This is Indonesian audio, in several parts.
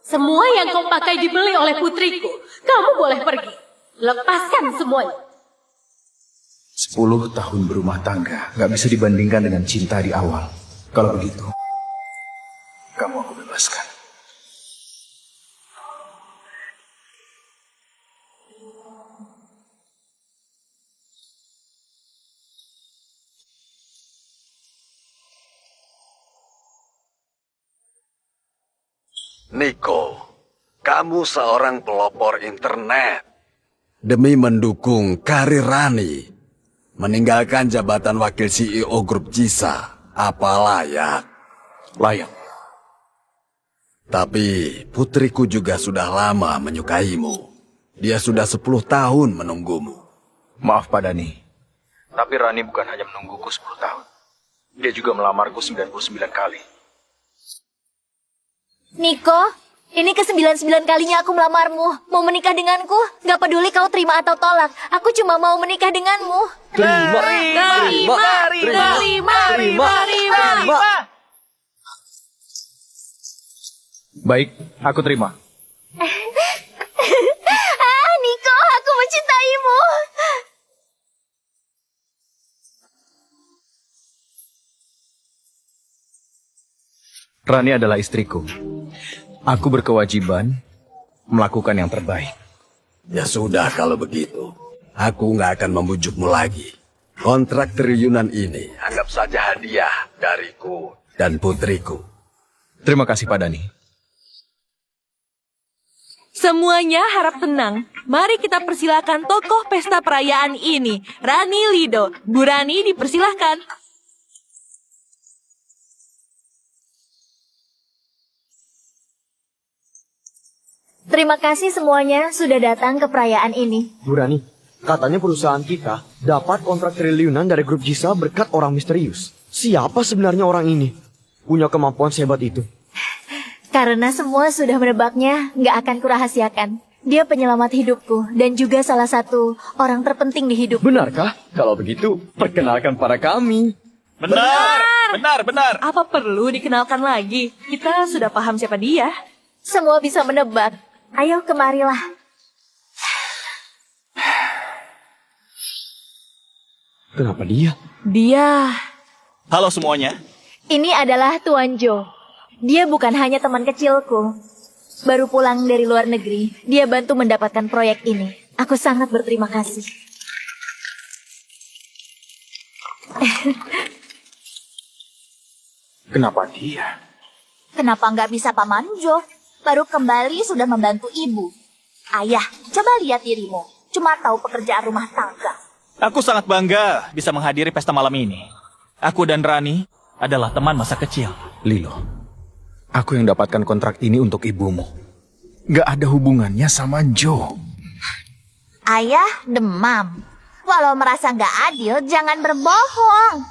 Semua yang kau pakai dibeli oleh putriku. Kamu boleh pergi. Lepaskan semuanya. 10 tahun berumah tangga gak bisa dibandingkan dengan cinta di awal. Kalau begitu, kamu aku bebaskan. Niko, kamu seorang pelopor internet. Demi mendukung karir Rani, meninggalkan jabatan wakil CEO grup Jisa, apa layak? Layak. Tapi putriku juga sudah lama menyukaimu. Dia sudah 10 tahun menunggumu. Maaf Pak Dani, tapi Rani bukan hanya menungguku 10 tahun. Dia juga melamarku 99 kali. Niko, ini ke-99 kalinya aku melamarmu. Mau menikah denganku? Gak peduli kau terima atau tolak. Aku cuma mau menikah denganmu. Terima. Baik, aku terima. Niko, aku mencintaimu. Rani adalah istriku. Aku berkewajiban melakukan yang terbaik. Ya sudah kalau begitu. Aku nggak akan membujukmu lagi. Kontrak triliunan ini anggap saja hadiah dariku dan putriku. Terima kasih Pak Dani. Semuanya harap tenang. Mari kita persilakan tokoh pesta perayaan ini. Rani Lido. Bu Rani dipersilahkan. Terima kasih semuanya sudah datang ke perayaan ini. Bu Rani, katanya perusahaan kita dapat kontrak triliunan dari grup Jisa berkat orang misterius. Siapa sebenarnya orang ini? Punya kemampuan sehebat itu? Karena semua sudah menebaknya, nggak akan kurahasiakan. Dia penyelamat hidupku dan juga salah satu orang terpenting di hidup. Benarkah? Kalau begitu, perkenalkan pada kami. Benar. Apa perlu dikenalkan lagi? Kita sudah paham siapa dia. Semua bisa menebak. Ayo kemarilah. Kenapa dia? Dia... Halo semuanya. Ini adalah Tuan Joe. Dia bukan hanya teman kecilku. Baru pulang dari luar negeri, dia bantu mendapatkan proyek ini. Aku sangat berterima kasih. Kenapa dia? Kenapa nggak bisa Paman Jo? Baru kembali sudah membantu ibu. Ayah, coba lihat dirimu. Cuma tahu pekerjaan rumah tangga. Aku sangat bangga bisa menghadiri pesta malam ini. Aku dan Rani adalah teman masa kecil. Lilo, aku yang dapatkan kontrak ini untuk ibumu. Gak ada hubungannya sama Joe. Ayah demam. Walau merasa nggak adil, jangan berbohong.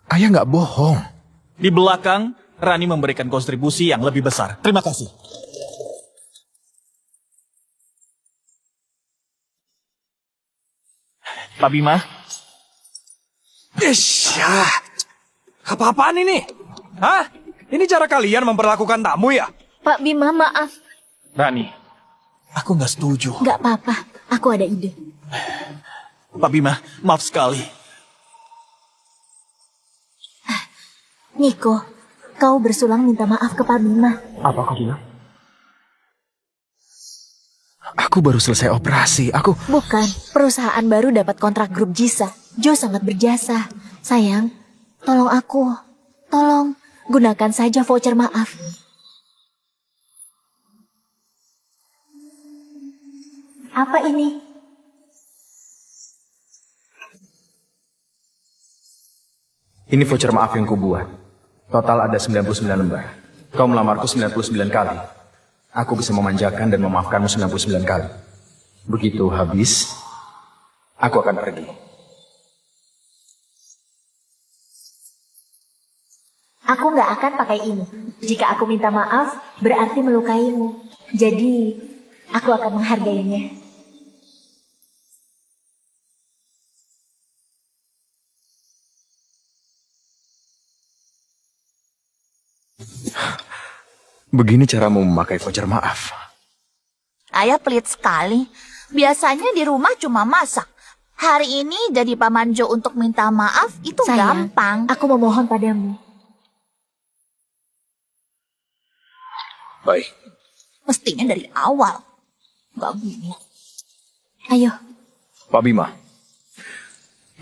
Ayah gak bohong. Di belakang, Rani memberikan kontribusi yang lebih besar. Terima kasih. Pak Bima. Apa-apaan ini? Hah? Ini cara kalian memperlakukan tamu ya? Pak Bima, maaf. Rani, aku nggak setuju. Nggak apa-apa, aku ada ide. Pak Bima, maaf sekali. Niko, kau bersulang minta maaf ke Pak Bima. Apa kau bilang? Aku baru selesai operasi. Bukan, perusahaan baru dapat kontrak grup Jisa. Joe sangat berjasa. Sayang, tolong aku. Tolong, gunakan saja voucher maaf. Apa ini? Ini voucher maaf yang kubuat. Total ada 99 lembar. Kau melamarku 99 kali. Aku bisa memanjakan dan memaafkanmu 99 kali. Begitu habis, aku akan pergi. Aku nggak akan pakai ini. Jika aku minta maaf, berarti melukaimu. Jadi, aku akan menghargainya. Begini caramu memakai voucher maaf. Ayah pelit sekali. Biasanya di rumah cuma masak. Hari ini jadi Paman Jo untuk minta maaf itu Sayang, gampang. aku memohon padamu. Baik. Mestinya dari awal. Gak gini. Ayo, Pak Bima,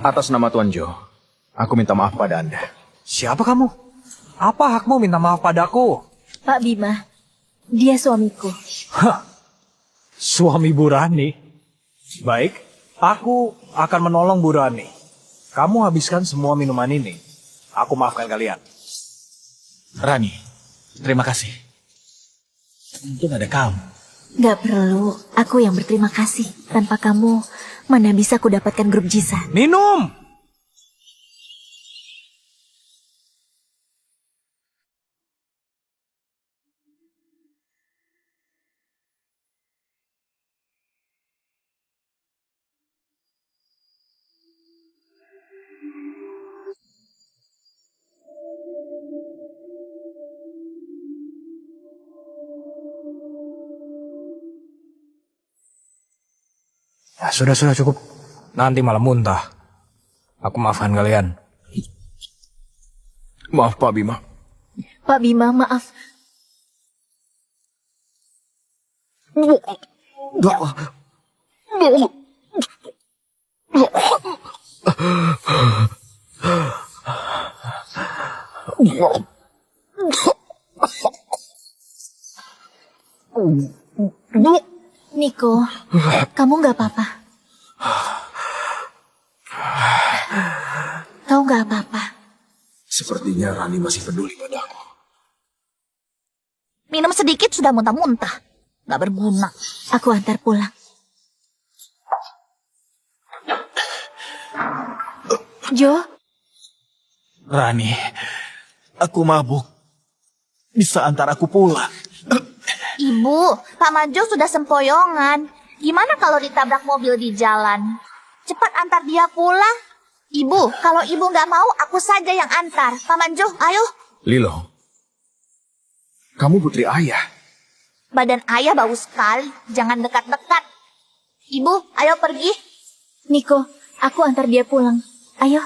atas nama Tuan Jo, aku minta maaf pada Anda. Siapa kamu? Apa hakmu minta maaf padaku? Pak Bima. Dia suamiku. Suami Bu Rani. Baik, aku akan menolong Bu Rani. Kamu habiskan semua minuman ini. Aku maafkan kalian. Rani, terima kasih. Untung ada kamu. Gak perlu, aku yang berterima kasih. Tanpa kamu, mana bisa aku dapatkan grup Jisa? Minum! Ya, sudah cukup. Nanti malah muntah. Aku maafkan kalian. Maaf Pak Bima. Pak Bima, maaf. Niko, kamu gak apa-apa? Kau gak apa-apa? Sepertinya Rani masih peduli padaku. Minum sedikit sudah muntah-muntah. Gak berguna. Aku antar pulang. Jo, Rani, aku mabuk. Bisa antar aku pulang. Ibu, Pak Manjo sudah sempoyongan. Gimana kalau ditabrak mobil di jalan? Cepat antar dia pulang. Ibu, kalau ibu nggak mau, aku saja yang antar. Pak Manjo, ayo. Lilo, kamu putri ayah. Badan ayah bau sekali. Jangan dekat-dekat. Ibu, ayo pergi. Niko, aku antar dia pulang. Ayo.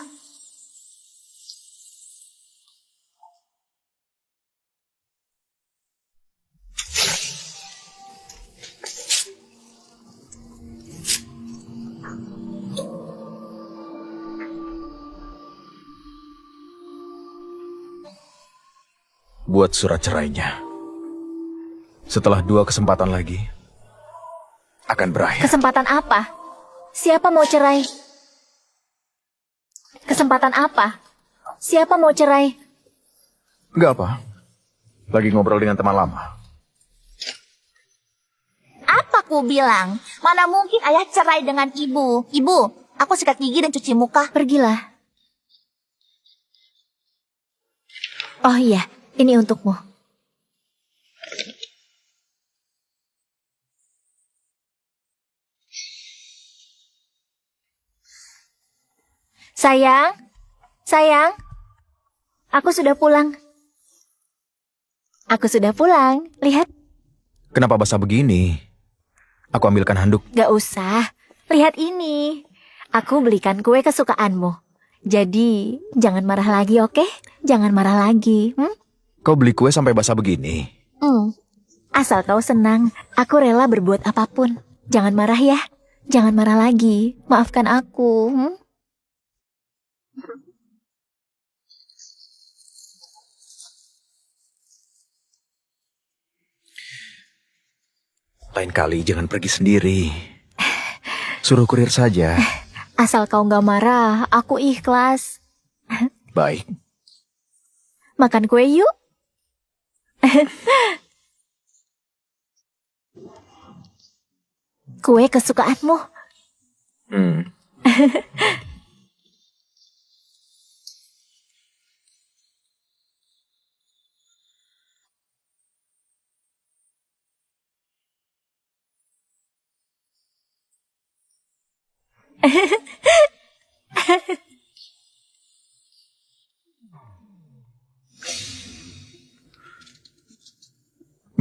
Buat surat cerainya. Setelah 2 kesempatan lagi, akan berakhir. Kesempatan apa? Siapa mau cerai? Kesempatan apa? Siapa mau cerai? Enggak apa. Lagi ngobrol dengan teman lama. Apa ku bilang? Mana mungkin ayah cerai dengan ibu? Ibu, aku sikat gigi dan cuci muka. Pergilah. Oh iya, ini untukmu. Sayang, sayang, aku sudah pulang. Aku sudah pulang, lihat. Kenapa basah begini? Aku ambilkan handuk. Gak usah, lihat ini. Aku belikan kue kesukaanmu. Jadi, jangan marah lagi, oke? Jangan marah lagi, Kau beli kue sampai basah begini? Asal kau senang, aku rela berbuat apapun. Jangan marah ya, jangan marah lagi. Maafkan aku, Lain kali jangan pergi sendiri. Suruh kurir saja. Asal kau gak marah, aku ikhlas. Baik. Makan kue yuk. Kue kesukaanmu.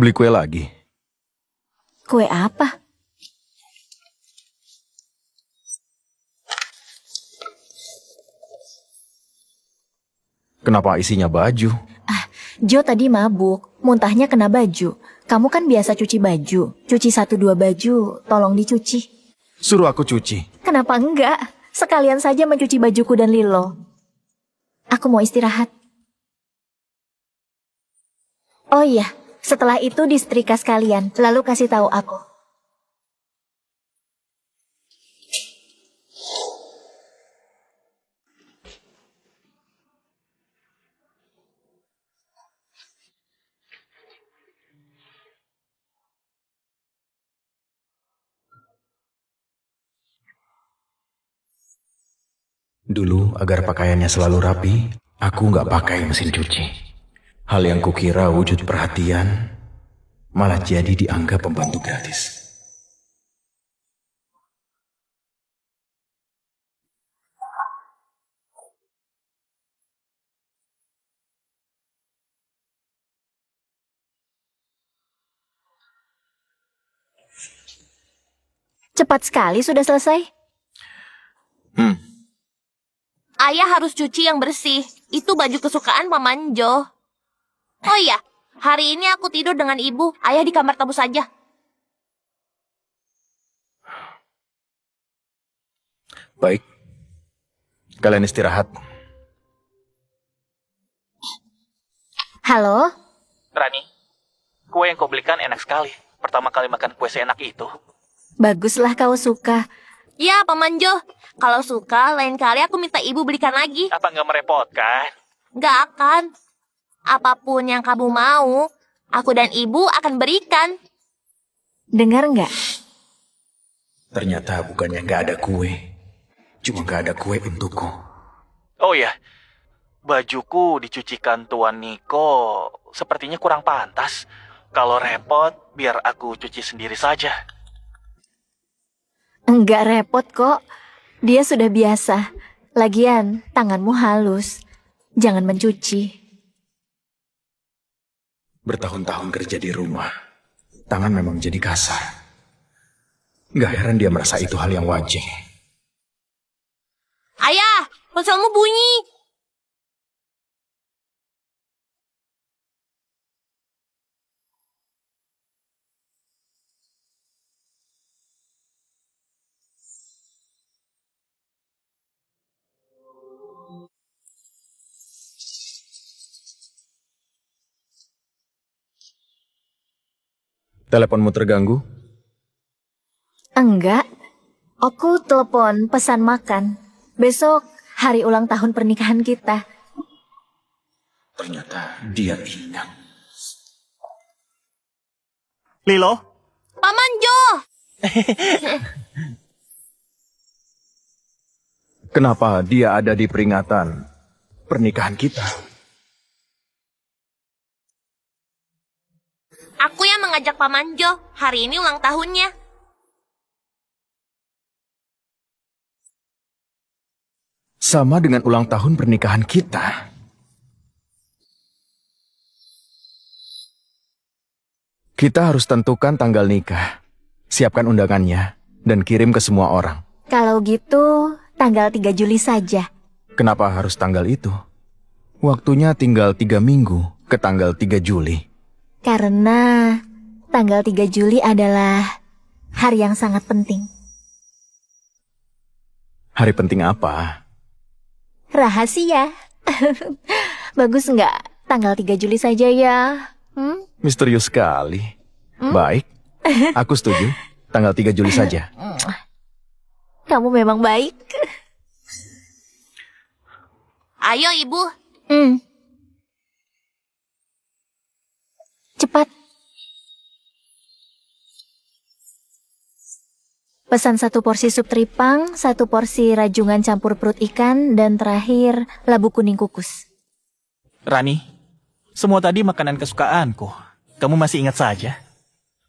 Beli kue lagi. Kue apa? Kenapa isinya baju? Jo tadi mabuk, muntahnya kena baju. Kamu kan biasa cuci baju. Cuci 1-2 baju, tolong dicuci. Suruh aku cuci. Kenapa enggak? Sekalian saja mencuci bajuku dan Lilo. Aku mau istirahat. Oh iya, setelah itu disetrika sekalian, lalu kasih tahu aku. Dulu, agar pakaiannya selalu rapi, aku nggak pakai mesin cuci. Hal yang kukira wujud perhatian, malah jadi dianggap pembantu gratis. Cepat sekali sudah selesai. Ayah harus cuci yang bersih. Itu baju kesukaan Paman Jo. Oh iya, hari ini aku tidur dengan ibu. Ayah di kamar tamu saja. Baik, kalian istirahat. Halo? Rani, kue yang kau belikan enak sekali. Pertama kali makan kue seenak itu. Baguslah kau suka. Ya, Paman Jo. Kalau suka, lain kali aku minta ibu belikan lagi. Apa nggak merepotkan? Nggak akan. Apapun yang kamu mau, aku dan ibu akan berikan. Dengar nggak? Ternyata bukannya nggak ada kue, cuma nggak ada kue untukku. Oh ya, bajuku dicucikan Tuan Niko sepertinya kurang pantas. Kalau repot, biar aku cuci sendiri saja. Enggak repot kok. Dia sudah biasa. Lagian, tanganmu halus. Jangan mencuci. Bertahun-tahun kerja di rumah, tangan memang jadi kasar. Nggak heran dia merasa itu hal yang wajar. Ayah, ponselmu bunyi. Teleponmu terganggu? Enggak. Aku telepon pesan makan. Besok hari ulang tahun pernikahan kita. Ternyata dia ingat. Lilo, Paman Jo. Kenapa dia ada di peringatan pernikahan kita? Aku yang mengajak Paman Jo. Hari ini ulang tahunnya. Sama dengan ulang tahun pernikahan kita. Kita harus tentukan tanggal nikah, siapkan undangannya, dan kirim ke semua orang. Kalau gitu, tanggal 3 Juli saja. Kenapa harus tanggal itu? Waktunya tinggal 3 minggu ke tanggal 3 Juli. Karena tanggal 3 Juli adalah hari yang sangat penting. Hari penting apa? Rahasia. Bagus nggak? Tanggal 3 Juli saja ya. Misterius sekali. Baik, aku setuju. Tanggal 3 Juli saja. Kamu memang baik. Ayo, Ibu. Cepat. Pesan 1 porsi sup teripang, 1 porsi rajungan campur perut ikan, dan terakhir labu kuning kukus. Rani, semua tadi makanan kesukaanku. Kamu masih ingat saja?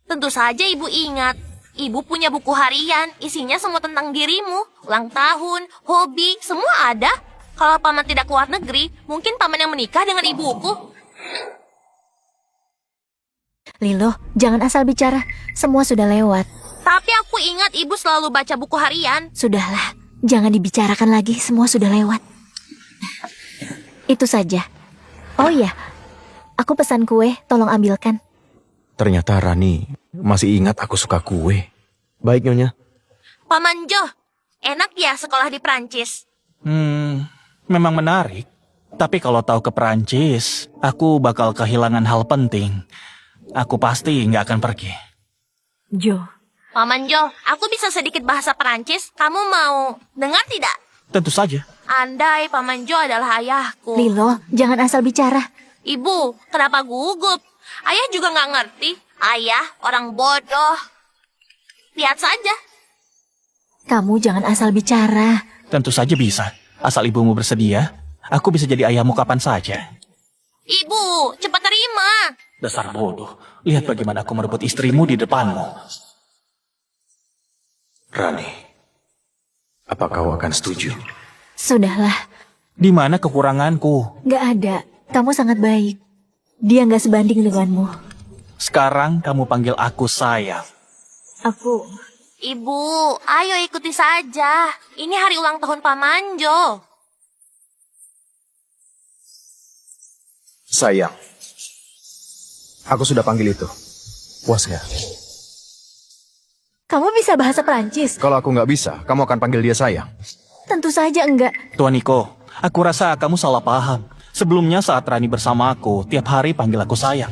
Tentu saja Ibu ingat. Ibu punya buku harian, isinya semua tentang dirimu. Ulang tahun, hobi, semua ada. Kalau Paman tidak keluar negeri, mungkin Paman yang menikah dengan ibuku. Lilo, jangan asal bicara. Semua sudah lewat. Tapi aku ingat ibu selalu baca buku harian. Sudahlah, jangan dibicarakan lagi. Semua sudah lewat. Itu saja. Oh iya, aku pesan kue. Tolong ambilkan. Ternyata Rani masih ingat aku suka kue. Baik, Nyonya. Paman Jo, enak ya sekolah di Prancis. Memang menarik. Tapi kalau tahu ke Perancis, aku bakal kehilangan hal penting. Aku pasti nggak akan pergi. Jo. Paman Jo, aku bisa sedikit bahasa Perancis. Kamu mau dengar tidak? Tentu saja. Andai Paman Jo adalah ayahku. Lilo, jangan asal bicara. Ibu, kenapa gugup? Ayah juga nggak ngerti. Ayah, orang bodoh. Lihat saja. Kamu jangan asal bicara. Tentu saja bisa. Asal ibumu bersedia, aku bisa jadi ayahmu kapan saja. Ibu, cepat terima. Dasar bodoh. Lihat bagaimana aku merebut istrimu di depanmu. Rani, apa kau akan setuju? Sudahlah, Di mana kekuranganku? gak ada. Kamu sangat baik. Dia gak sebanding denganmu. Sekarang kamu panggil aku sayang. Aku... Ibu, ayo ikuti saja. Ini hari ulang tahun Paman Jo. Sayang. Aku sudah panggil itu. Puas nggak? Kamu bisa bahasa Perancis? Kalau aku nggak bisa, kamu akan panggil dia sayang. Tentu saja enggak. Tuan Niko, aku rasa kamu salah paham. Sebelumnya saat Rani bersama aku, tiap hari panggil aku sayang.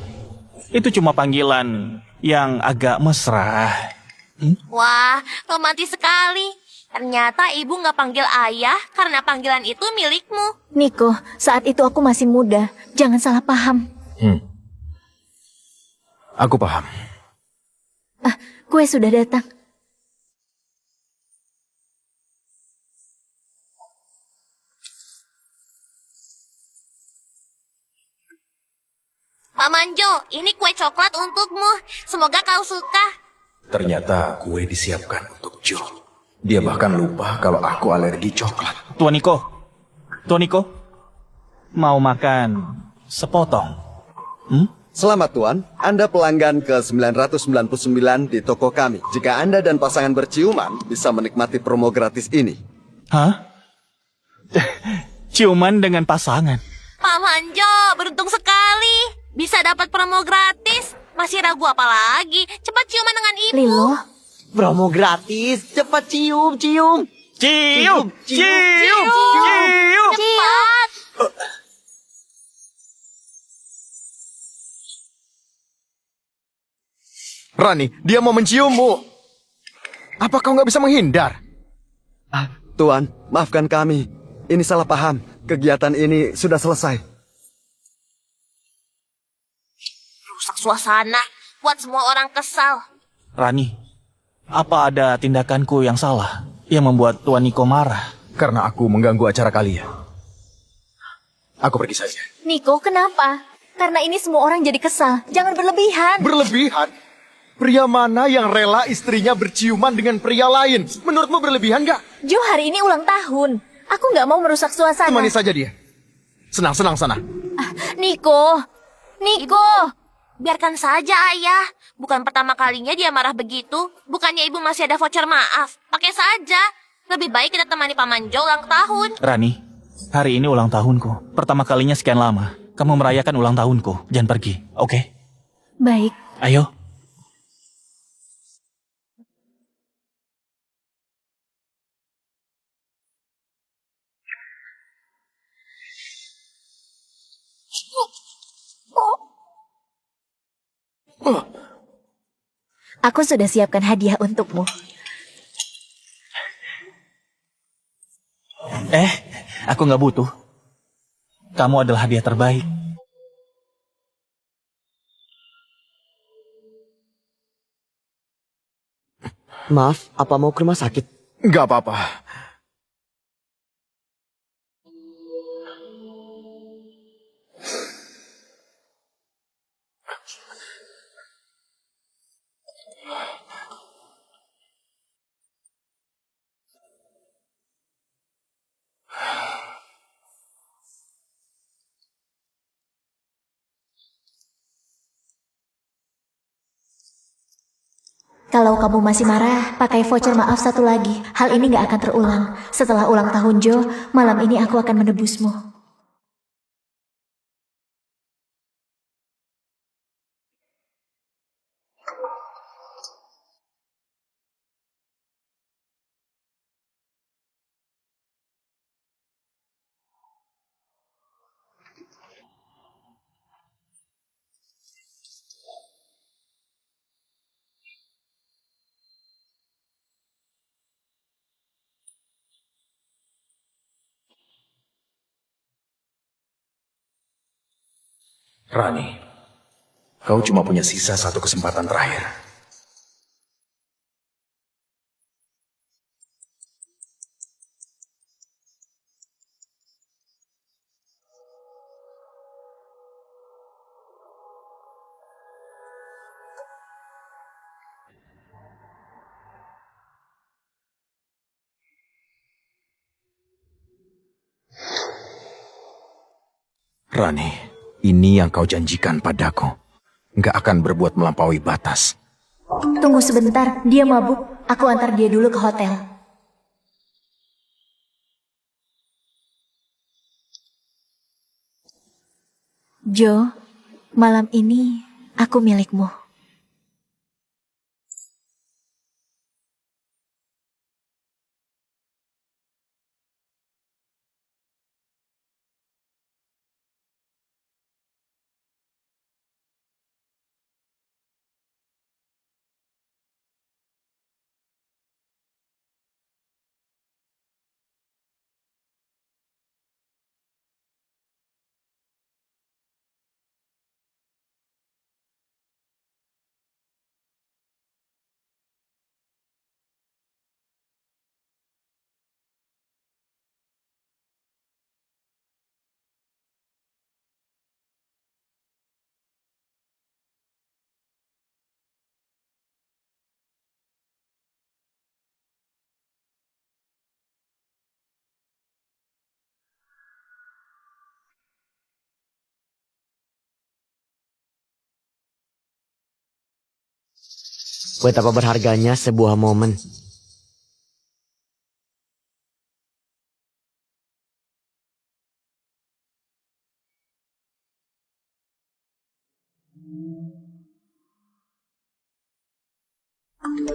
Itu cuma panggilan yang agak mesra. Wah, romantis sekali. Ternyata ibu nggak panggil ayah karena panggilan itu milikmu. Niko, saat itu aku masih muda. Jangan salah paham. Aku paham. Kue sudah datang. Paman Jo, ini kue coklat untukmu. Semoga kau suka. Ternyata kue disiapkan untuk Joe. Dia bahkan lupa kalau aku alergi coklat. Tuan Niko, mau makan sepotong? Selamat Tuan, Anda pelanggan ke 999 di toko kami. Jika Anda dan pasangan berciuman, bisa menikmati promo gratis ini. Hah? Ciuman dengan pasangan? Paman Jo, beruntung sekali. Bisa dapat promo gratis. Masih ragu apa lagi? Cepat ciuman dengan ibu. Lilo, Promo gratis. Cepat cium, cium. Cium! Cepat. Rani, dia mau menciummu. Apa kau nggak bisa menghindar? Tuan, maafkan kami. Ini salah paham. Kegiatan ini sudah selesai. Rusak suasana. Buat semua orang kesal. Rani, apa ada tindakanku yang salah yang membuat Tuan Niko marah? Karena aku mengganggu acara kalian. Aku pergi saja. Niko, kenapa? Karena ini semua orang jadi kesal. Jangan berlebihan. Berlebihan? Pria mana yang rela istrinya berciuman dengan pria lain? Menurutmu berlebihan nggak? Jo, hari ini ulang tahun. Aku nggak mau merusak suasana. Temani saja dia. Senang-senang sana. Niko, Biarkan saja ayah. Bukan pertama kalinya dia marah begitu. Bukannya ibu masih ada voucher maaf. Pakai saja. Lebih baik kita temani Paman Jo ulang tahun. Rani, hari ini ulang tahunku. Pertama kalinya sekian lama. Kamu merayakan ulang tahunku. Jangan pergi, oke? baik. Ayo. Aku sudah siapkan hadiah untukmu. Aku nggak butuh. Kamu adalah hadiah terbaik. Maaf, apa mau ke rumah sakit? Nggak apa-apa. Kalau kamu masih marah, pakai voucher maaf satu lagi. Hal ini gak akan terulang. Setelah ulang tahun Joe, malam ini aku akan menebusmu. Rani, kau cuma punya sisa satu kesempatan terakhir. Rani, ini yang kau janjikan padaku. Nggak akan berbuat melampaui batas. Tunggu sebentar, dia mabuk. Aku antar dia dulu ke hotel. Joe, malam ini aku milikmu. Betapa berharganya sebuah momen.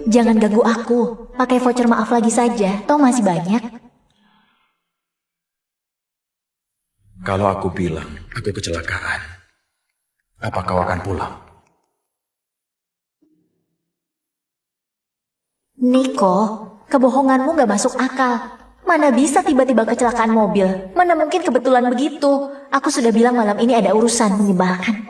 Jangan ganggu aku. Pakai voucher maaf lagi saja. Toh masih banyak. Kalau aku bilang aku kecelakaan, apa kau akan pulang? Niko, kebohonganmu gak masuk akal. Mana bisa tiba-tiba kecelakaan mobil? Mana mungkin kebetulan begitu? Aku sudah bilang malam ini ada urusan menyebalkan.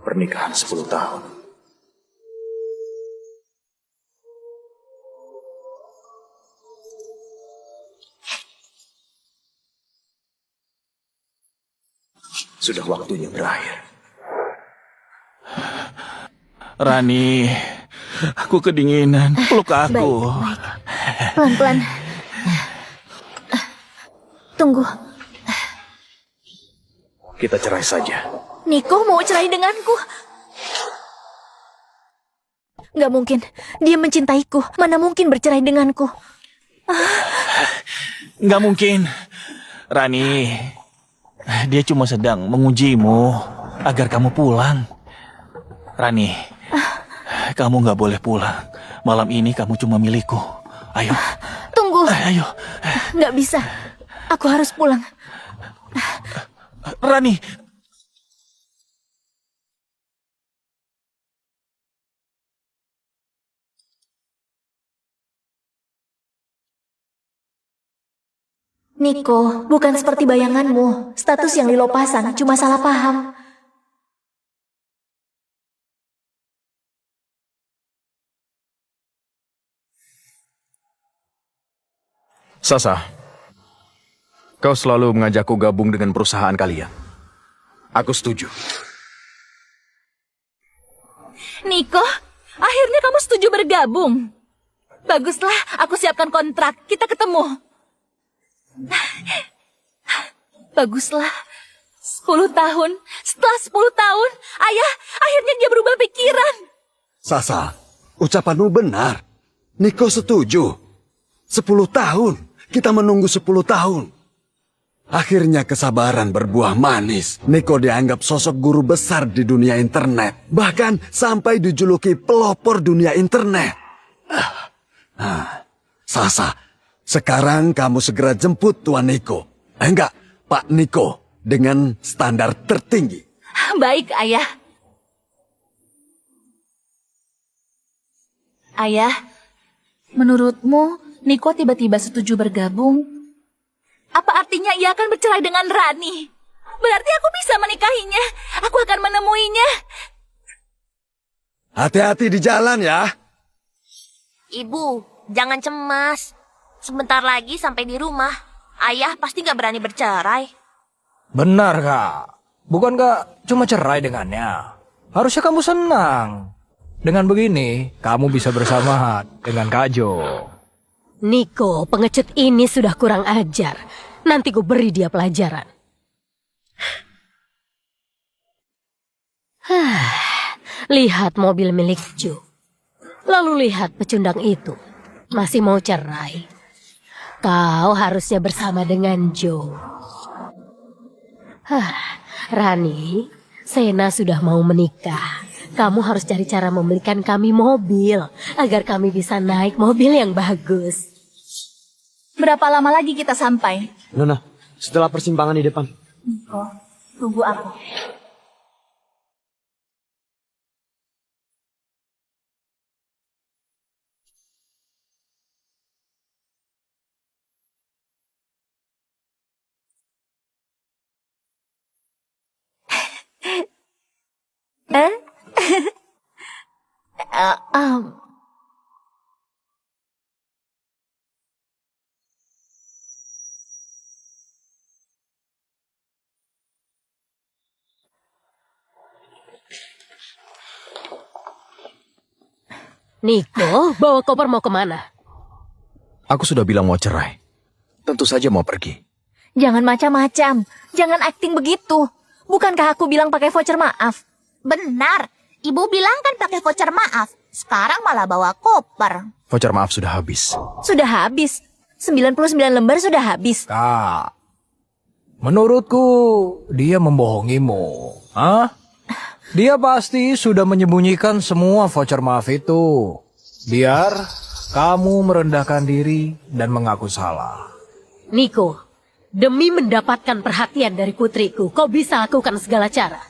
Pernikahan 10 tahun. Sudah waktunya berakhir. Rani, aku kedinginan. Peluk aku. Baik. Pelan-pelan. Tunggu. Kita cerai saja. Niko mau cerai denganku? Gak mungkin. Dia mencintaiku. Mana mungkin bercerai denganku? Nggak mungkin. Rani, dia cuma sedang mengujimu agar kamu pulang. Rani, kamu nggak boleh pulang. Malam ini kamu cuma milikku. Ayo. Tunggu. Ayo. Gak bisa. Aku harus pulang. Rani. Niko, bukan seperti bayanganmu. Status yang Lilo pasang cuma salah paham. Sasa, Kau selalu mengajakku gabung dengan perusahaan kalian. Aku setuju. Niko, akhirnya kamu setuju bergabung. Baguslah, aku siapkan kontrak. Kita ketemu. Baguslah. 10 tahun. Setelah 10 tahun, ayah akhirnya dia berubah pikiran. Sasa, ucapanmu benar. Niko setuju. 10 tahun. Kita menunggu 10 tahun. Akhirnya kesabaran berbuah manis. Niko dianggap sosok guru besar di dunia internet. Bahkan sampai dijuluki pelopor dunia internet. Sasa, sekarang kamu segera jemput Tuan Niko. Enggak, Pak Niko. Dengan standar tertinggi. Baik, ayah. Ayah, menurutmu Niko tiba-tiba setuju bergabung? Apa artinya ia akan bercerai dengan Rani? Berarti aku bisa menikahinya. Aku akan menemuinya. Hati-hati di jalan ya. Ibu, jangan cemas. Sebentar lagi sampai di rumah. Ayah pasti gak berani bercerai. Benar, Kak. Bukankah cuma cerai dengannya? Harusnya kamu senang. Dengan begini, kamu bisa bersama dengan Kak Jo. Niko, pengecut ini sudah kurang ajar. Nanti gue beri dia pelajaran. Lihat mobil milik Jo. Lalu lihat pecundang itu. Masih mau cerai. Kau harusnya bersama dengan Jo. Rani, Sena sudah mau menikah. Kamu harus cari cara membelikan kami mobil agar kami bisa naik mobil yang bagus. Berapa lama lagi kita sampai? Nona, setelah persimpangan di depan. Niko, tunggu aku. Niko, bawa koper mau kemana? Aku sudah bilang mau cerai. Tentu saja mau pergi. Jangan macam-macam. Jangan akting begitu. Bukankah aku bilang pakai voucher maaf? Benar. Ibu bilang kan pakai voucher maaf. Sekarang malah bawa koper. Voucher maaf sudah habis. Sudah habis. 99 lembar sudah habis. Kak, menurutku dia membohongimu. Hah? Dia pasti sudah menyembunyikan semua voucher maaf itu. Biar kamu merendahkan diri dan mengaku salah. Niko, demi mendapatkan perhatian dari putriku, kau bisa lakukan segala cara.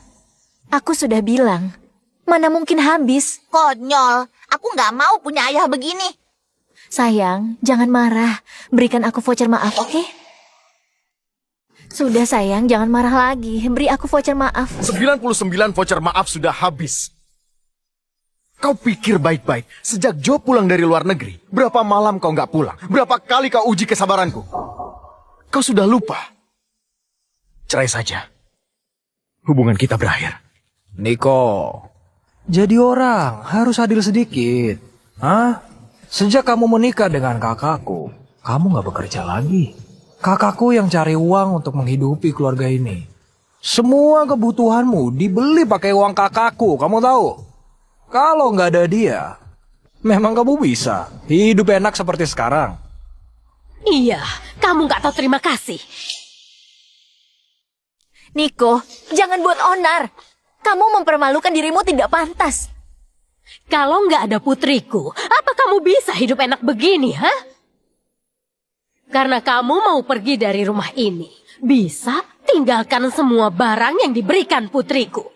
Aku sudah bilang. Mana mungkin habis. Konyol. Aku nggak mau punya ayah begini. Sayang, jangan marah. Berikan aku voucher maaf, oke? Sudah sayang, jangan marah lagi. Beri aku voucher maaf. 99 voucher maaf sudah habis. Kau pikir baik-baik. Sejak Jo pulang dari luar negeri, berapa malam kau nggak pulang? Berapa kali kau uji kesabaranku? Kau sudah lupa. Cerai saja. Hubungan kita berakhir. Niko, jadi orang harus adil sedikit. Hah? Sejak kamu menikah dengan kakakku, kamu nggak bekerja lagi. Kakakku yang cari uang untuk menghidupi keluarga ini. Semua kebutuhanmu dibeli pakai uang kakakku, kamu tahu? Kalau nggak ada dia, memang kamu bisa hidup enak seperti sekarang. Iya, kamu nggak tahu terima kasih. Niko, jangan buat onar. Kamu mempermalukan dirimu tidak pantas. Kalau nggak ada putriku, apa kamu bisa hidup enak begini, hah? Karena kamu mau pergi dari rumah ini, bisa tinggalkan semua barang yang diberikan putriku.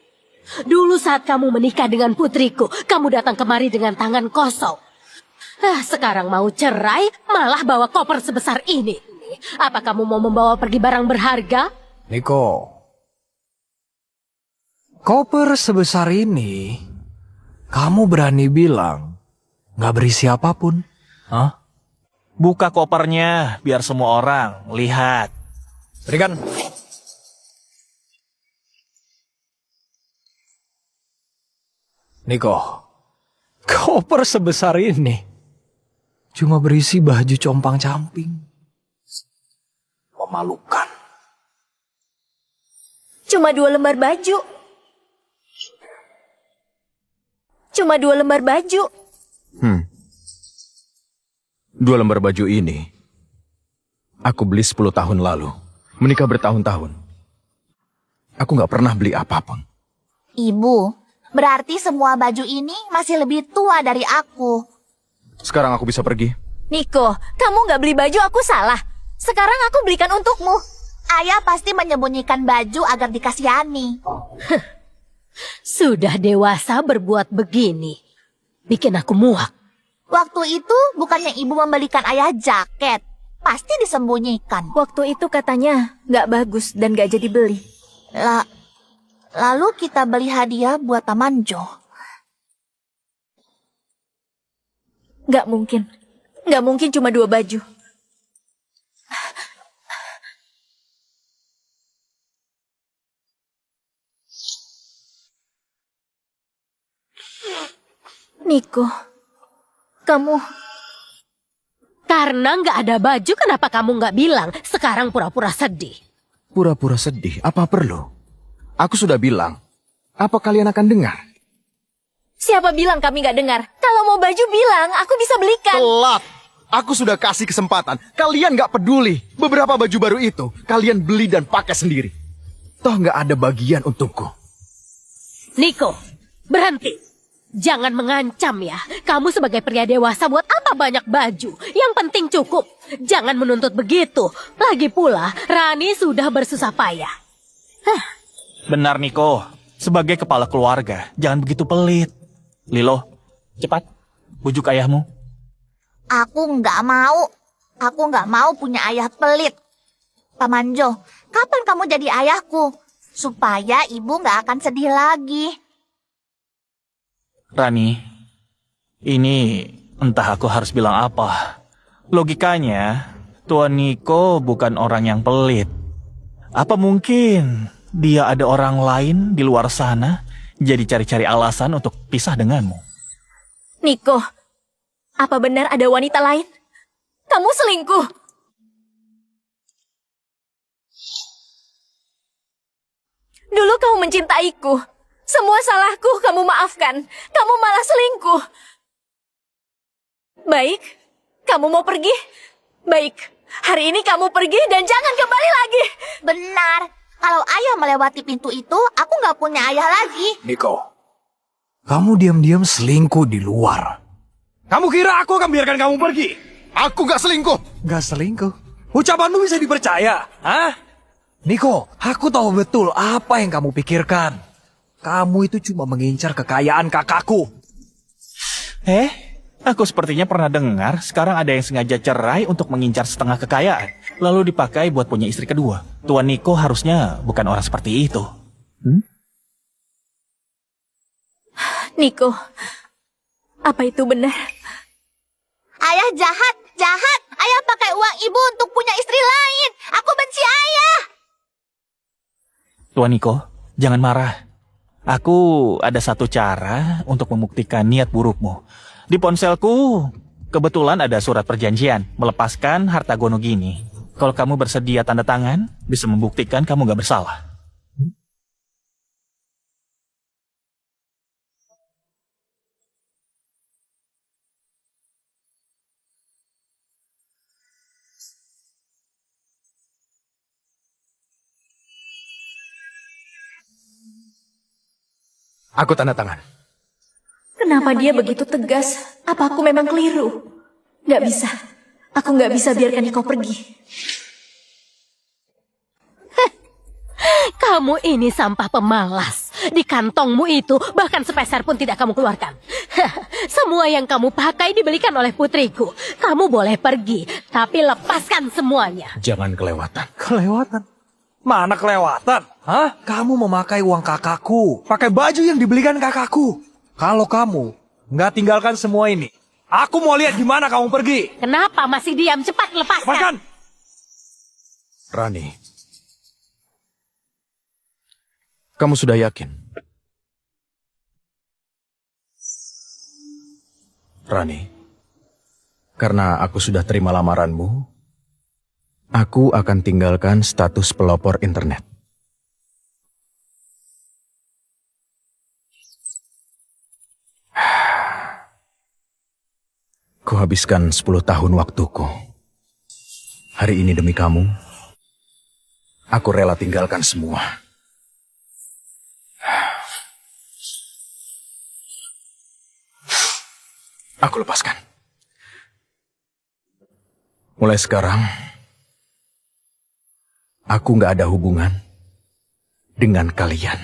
Dulu saat kamu menikah dengan putriku, kamu datang kemari dengan tangan kosong. Sekarang mau cerai, malah bawa koper sebesar ini. Apa kamu mau membawa pergi barang berharga? Niko, koper sebesar ini, kamu berani bilang nggak berisi apapun? Hah? Buka kopernya biar semua orang lihat. Berikan. Niko, koper sebesar ini cuma berisi baju compang-camping. Memalukan. Cuma 2 lembar baju. Cuma 2 lembar baju. 2 lembar baju ini aku beli 10 tahun lalu. Menikah bertahun-tahun. Aku nggak pernah beli apapun. Ibu, berarti semua baju ini masih lebih tua dari aku. Sekarang aku bisa pergi. Niko, kamu nggak beli baju aku salah. Sekarang aku belikan untukmu. Ayah pasti menyembunyikan baju agar dikasihani. Sudah dewasa berbuat begini. Bikin aku muak. Waktu itu bukannya ibu membelikan ayah jaket. Pasti disembunyikan. Waktu itu katanya nggak bagus dan nggak jadi beli. Lalu kita beli hadiah buat Paman Jo. Nggak mungkin. Nggak mungkin cuma 2 baju. Niko, kamu... Karena nggak ada baju, kenapa kamu nggak bilang? Sekarang pura-pura sedih. Pura-pura sedih, apa perlu? Aku sudah bilang. Apa kalian akan dengar? Siapa bilang kami nggak dengar? Kalau mau baju bilang, aku bisa belikan. Telat! Aku sudah kasih kesempatan. Kalian nggak peduli. Beberapa baju baru itu, kalian beli dan pakai sendiri. Toh nggak ada bagian untukku. Niko, berhenti. Jangan mengancam ya. Kamu sebagai pria dewasa buat apa banyak baju? Yang penting cukup. Jangan menuntut begitu. Lagi pula, Rani sudah bersusah payah. Benar, Niko. Sebagai kepala keluarga, jangan begitu pelit. Lilo, cepat. Bujuk ayahmu. Aku nggak mau. Aku nggak mau punya ayah pelit. Paman Jo, kapan kamu jadi ayahku? Supaya ibu nggak akan sedih lagi. Rani, ini entah aku harus bilang apa. Logikanya, Tuan Niko bukan orang yang pelit. Apa mungkin dia ada orang lain di luar sana, jadi cari-cari alasan untuk pisah denganmu? Niko, apa benar ada wanita lain? Kamu selingkuh. Dulu kamu mencintaiku. Semua salahku kamu maafkan. Kamu malah selingkuh. Baik, kamu mau pergi? Baik, hari ini kamu pergi dan jangan kembali lagi. Benar. Kalau ayah melewati pintu itu, aku nggak punya ayah lagi. Niko, kamu diam-diam selingkuh di luar. Kamu kira aku akan biarkan kamu pergi? Aku nggak selingkuh. Gak selingkuh. Ucapanmu bisa dipercaya, hah? Niko, aku tahu betul apa yang kamu pikirkan. Kamu itu cuma mengincar kekayaan kakakku. Aku sepertinya pernah dengar sekarang ada yang sengaja cerai untuk mengincar setengah kekayaan, lalu dipakai buat punya istri kedua. Tuan Niko harusnya bukan orang seperti itu. Niko, apa itu benar? Ayah jahat, jahat. Ayah pakai uang ibu untuk punya istri lain. Aku benci ayah. Tuan Niko, jangan marah. Aku ada satu cara untuk membuktikan niat burukmu. Di ponselku, kebetulan ada surat perjanjian melepaskan harta Gonogini. Kalau kamu bersedia tanda tangan, bisa membuktikan kamu gak bersalah. Aku tanda tangan. Kenapa dia begitu tegas? Apa aku memang keliru? Gak bisa. Aku gak bisa biarkan Niko pergi. Kamu ini sampah pemalas. Di kantongmu itu bahkan sepeser pun tidak kamu keluarkan. Semua yang kamu pakai dibelikan oleh putriku. Kamu boleh pergi, tapi lepaskan semuanya. Jangan kelewatan. Kelewatan? Mana kelewatan? Hah? Kamu memakai uang kakakku. Pakai baju yang dibelikan kakakku. Kalau kamu nggak tinggalkan semua ini, aku mau lihat di mana kamu pergi. Kenapa masih diam? Cepat lepaskan. Makan! Rani, Kamu sudah yakin? Rani, karena aku sudah terima lamaranmu, aku akan tinggalkan status pelopor internet. Kuhabiskan 10 tahun waktuku. Hari ini demi kamu, aku rela tinggalkan semua. Aku lepaskan. Mulai sekarang, aku nggak ada hubungan dengan kalian.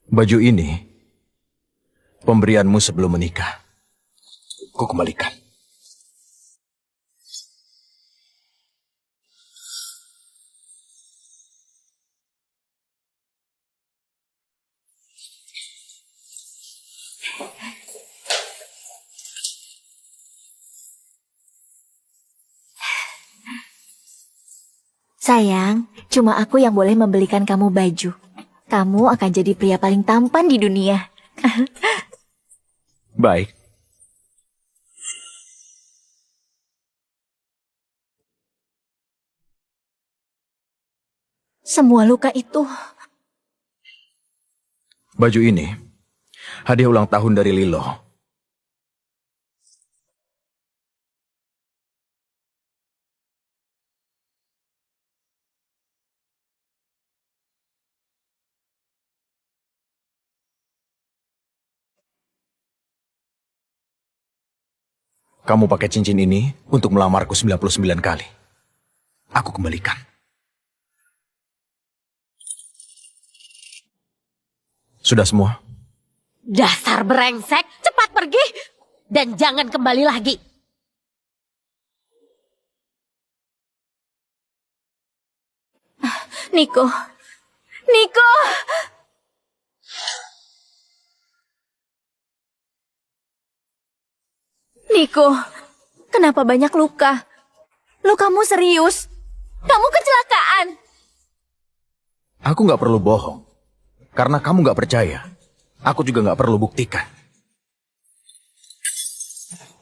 Baju ini, pemberianmu sebelum menikah. Ku kembalikan. Sayang, cuma aku yang boleh membelikan kamu baju. Kamu akan jadi pria paling tampan di dunia. Baik. Semua luka itu Baju ini, hadiah ulang tahun dari Lilo. Kamu pakai cincin ini untuk melamarku 99 kali. Aku kembalikan. Sudah semua? Dasar brengsek, cepat pergi dan jangan kembali lagi. Niko. Niko. Niko, kenapa banyak luka? Lukamu serius? Kamu kecelakaan. Aku nggak perlu bohong. Karena kamu nggak percaya. Aku juga nggak perlu buktikan.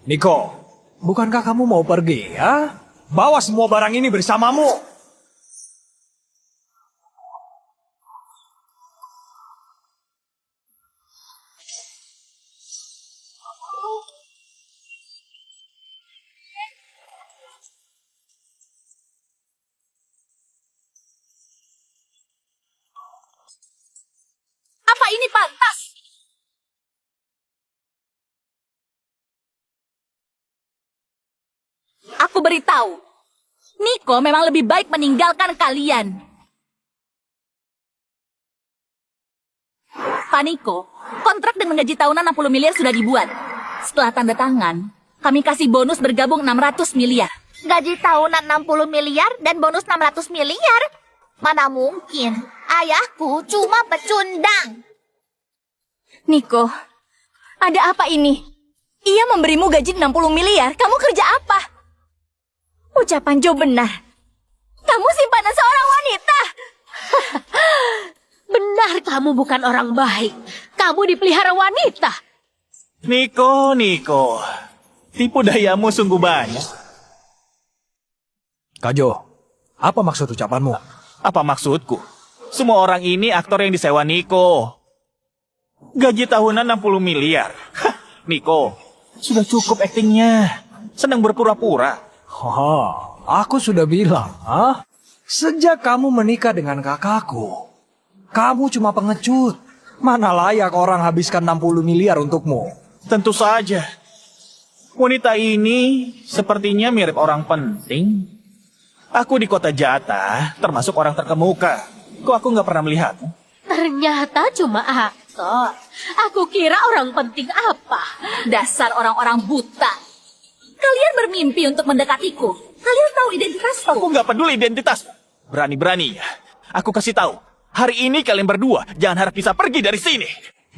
Niko, bukankah kamu mau pergi, ya? Bawa semua barang ini bersamamu. Apa ini pantas? Aku beritahu, Niko memang lebih baik meninggalkan kalian. Pak Niko, kontrak dengan gaji tahunan 60 miliar sudah dibuat. Setelah tanda tangan, kami kasih bonus bergabung 600 miliar. Gaji tahunan 60 miliar dan bonus 600 miliar? Mana mungkin? Ayahku cuma pecundang. Niko, ada apa ini? Ia memberimu gaji 60 miliar, kamu kerja apa? Ucapan Joe benar. Kamu simpanan seorang wanita. Benar kamu bukan orang baik. Kamu dipelihara wanita. Niko. Tipu dayamu sungguh banyak. Kak Jo, apa maksud ucapanmu? Apa maksudku? Semua orang ini aktor yang disewa Niko. Gaji tahunan 60 miliar. Hah, Niko, sudah cukup aktingnya. Senang berpura-pura. Haha, aku sudah bilang, sejak kamu menikah dengan kakakku, kamu cuma pengecut. Mana layak orang habiskan 60 miliar untukmu? Tentu saja. Wanita ini sepertinya mirip orang penting. Aku di kota Jata, termasuk orang terkemuka. Kok aku nggak pernah melihatmu? Ternyata cuma aktor. Aku kira orang penting apa? Dasar orang-orang buta. Kalian bermimpi untuk mendekatiku. Kalian tahu identitasku. Aku nggak peduli identitas. Berani-beraninya. Aku kasih tahu. Hari ini kalian berdua jangan harap bisa pergi dari sini.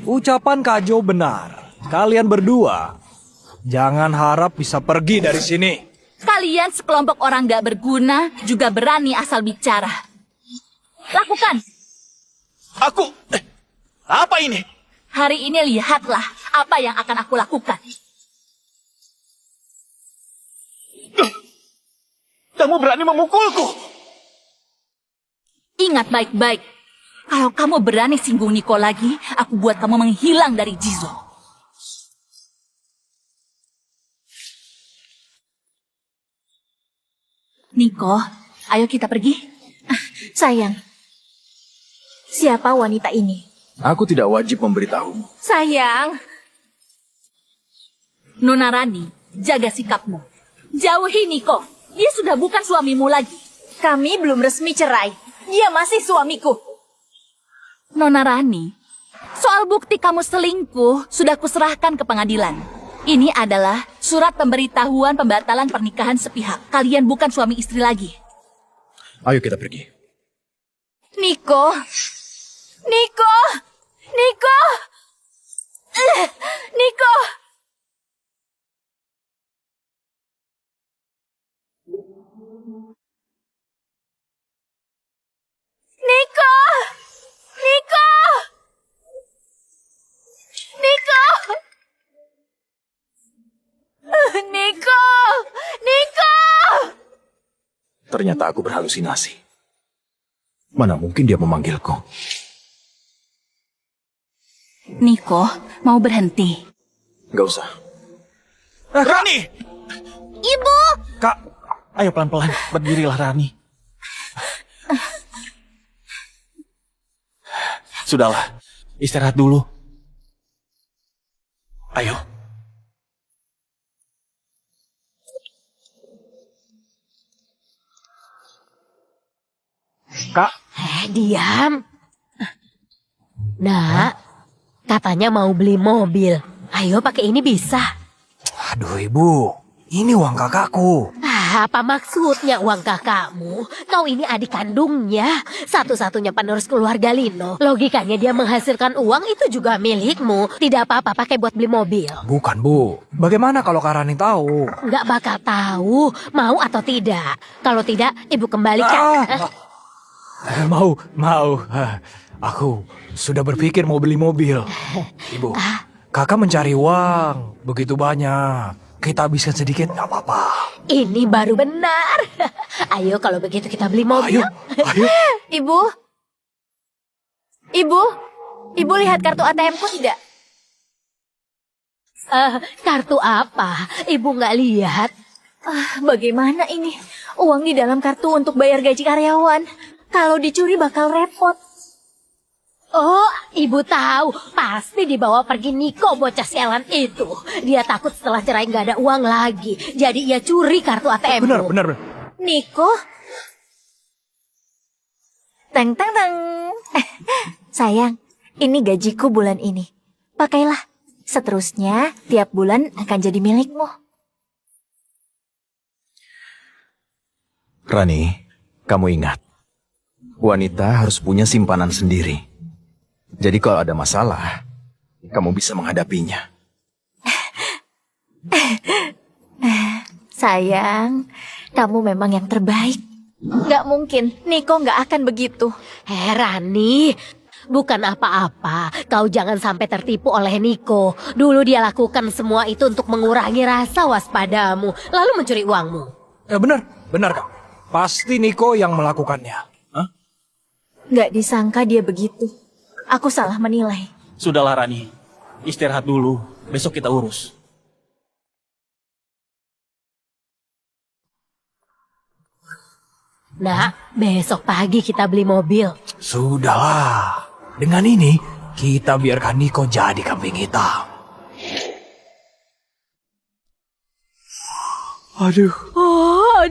Ucapan Kak Jo benar. Kalian berdua jangan harap bisa pergi dari sini. Kalian sekelompok orang gak berguna juga berani asal bicara. Lakukan. Apa ini? Hari ini lihatlah apa yang akan aku lakukan. Kamu berani memukulku? Ingat baik-baik. Kalau kamu berani singgung Niko lagi, aku buat kamu menghilang dari Jizo. Niko, ayo kita pergi. Sayang, siapa wanita ini? Aku tidak wajib memberitahumu. Sayang, Nona Rani, jaga sikapmu. Jauhi Niko. Dia sudah bukan suamimu lagi. kami belum resmi cerai. Dia masih suamiku. Nona Rani, soal bukti kamu selingkuh sudah kuserahkan ke pengadilan. Ini adalah surat pemberitahuan pembatalan pernikahan sepihak. Kalian bukan suami istri lagi. Ayo kita pergi. Niko, Niko, Niko, Niko. Niko, Niko, Niko, Niko, Niko. Ternyata aku berhalusinasi. Mana mungkin dia memanggilku. Niko, mau berhenti? Gak usah. Rani! Ibu! Kak, ayo pelan-pelan. Berdirilah, Rani. Sudahlah, istirahat dulu. Ayo. Kak, Diam. Nak, katanya mau beli mobil. Ayo pakai ini bisa. aduh ibu, ini uang kakakku. Apa maksudnya uang kakakmu? Kau ini adik kandungnya, satu-satunya penerus keluarga Lino. Logikanya dia menghasilkan uang itu juga milikmu. Tidak apa-apa pakai buat beli mobil. Bukan bu, bagaimana kalau Kak Rani tahu? Nggak bakal tahu, mau atau tidak. Kalau tidak, ibu kembalikan. Mau. Aku sudah berpikir mau beli mobil. Ibu, kakak mencari uang begitu banyak. Kita habiskan sedikit, nggak apa-apa. Ini baru benar. Ayo kalau begitu kita beli mobil. Ayo. Ibu, Ibu lihat kartu ATM-ku tidak? Kartu apa? Ibu nggak lihat. Bagaimana ini? Uang di dalam kartu untuk bayar gaji karyawan. Kalau dicuri bakal repot. Oh, ibu tahu. Pasti dibawa pergi Niko bocah sialan itu. Dia takut setelah cerai nggak ada uang lagi. Jadi ia curi kartu ATM. Benar. Niko? Teng teng teng. Sayang, ini gajiku bulan ini. Pakailah. Seterusnya, tiap bulan akan jadi milikmu. Rani, kamu ingat. Wanita harus punya simpanan sendiri. Jadi kalau ada masalah, kamu bisa menghadapinya. Sayang, kamu memang yang terbaik. Gak mungkin, Niko gak akan begitu. Rani, bukan apa-apa. Kau jangan sampai tertipu oleh Niko. Dulu dia lakukan semua itu untuk mengurangi rasa waspadamu, lalu mencuri uangmu. Benar Kak. Pasti Niko yang melakukannya. Gak disangka dia begitu. Aku salah menilai. Sudahlah, Rani. Istirahat dulu. Besok kita urus. Nah, besok pagi kita beli mobil. Sudahlah. Dengan ini, kita biarkan Niko jadi kambing hitam. Aduh. Oh,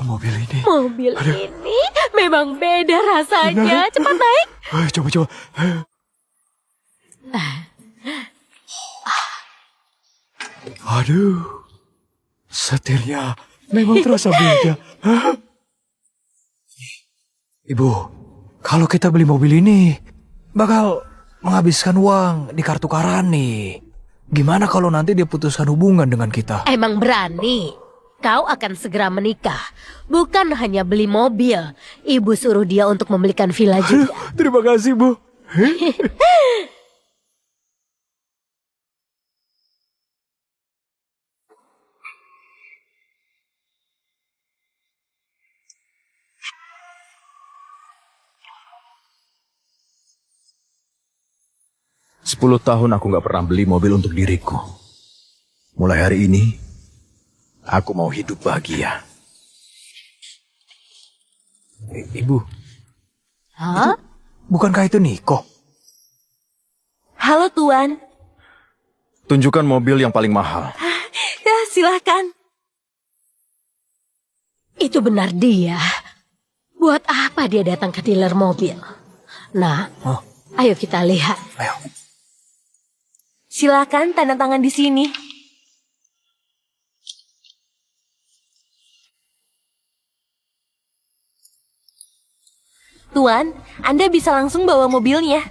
mobil ini. Mobil ini memang beda rasanya. Cepat naik. Coba. Aduh. Setirnya memang terasa beda. Ibu, kalau kita beli mobil ini, bakal menghabiskan uang di kartu Kak Rani. Gimana kalau nanti dia putuskan hubungan dengan kita? Emang berani? kau akan segera menikah. Bukan hanya beli mobil. Ibu suruh dia untuk membelikan villa juga. Terima kasih, Bu. Sepuluh tahun aku nggak pernah beli mobil untuk diriku. Mulai hari ini, aku mau hidup bahagia. Ibu, Hah? bukankah itu Niko? Halo Tuan. Tunjukkan mobil yang paling mahal. Ya, silahkan. Itu benar dia. Buat apa dia datang ke dealer mobil? Nah, ayo kita lihat. Ayo. Silakan tanda tangan di sini. Tuan, Anda bisa langsung bawa mobilnya.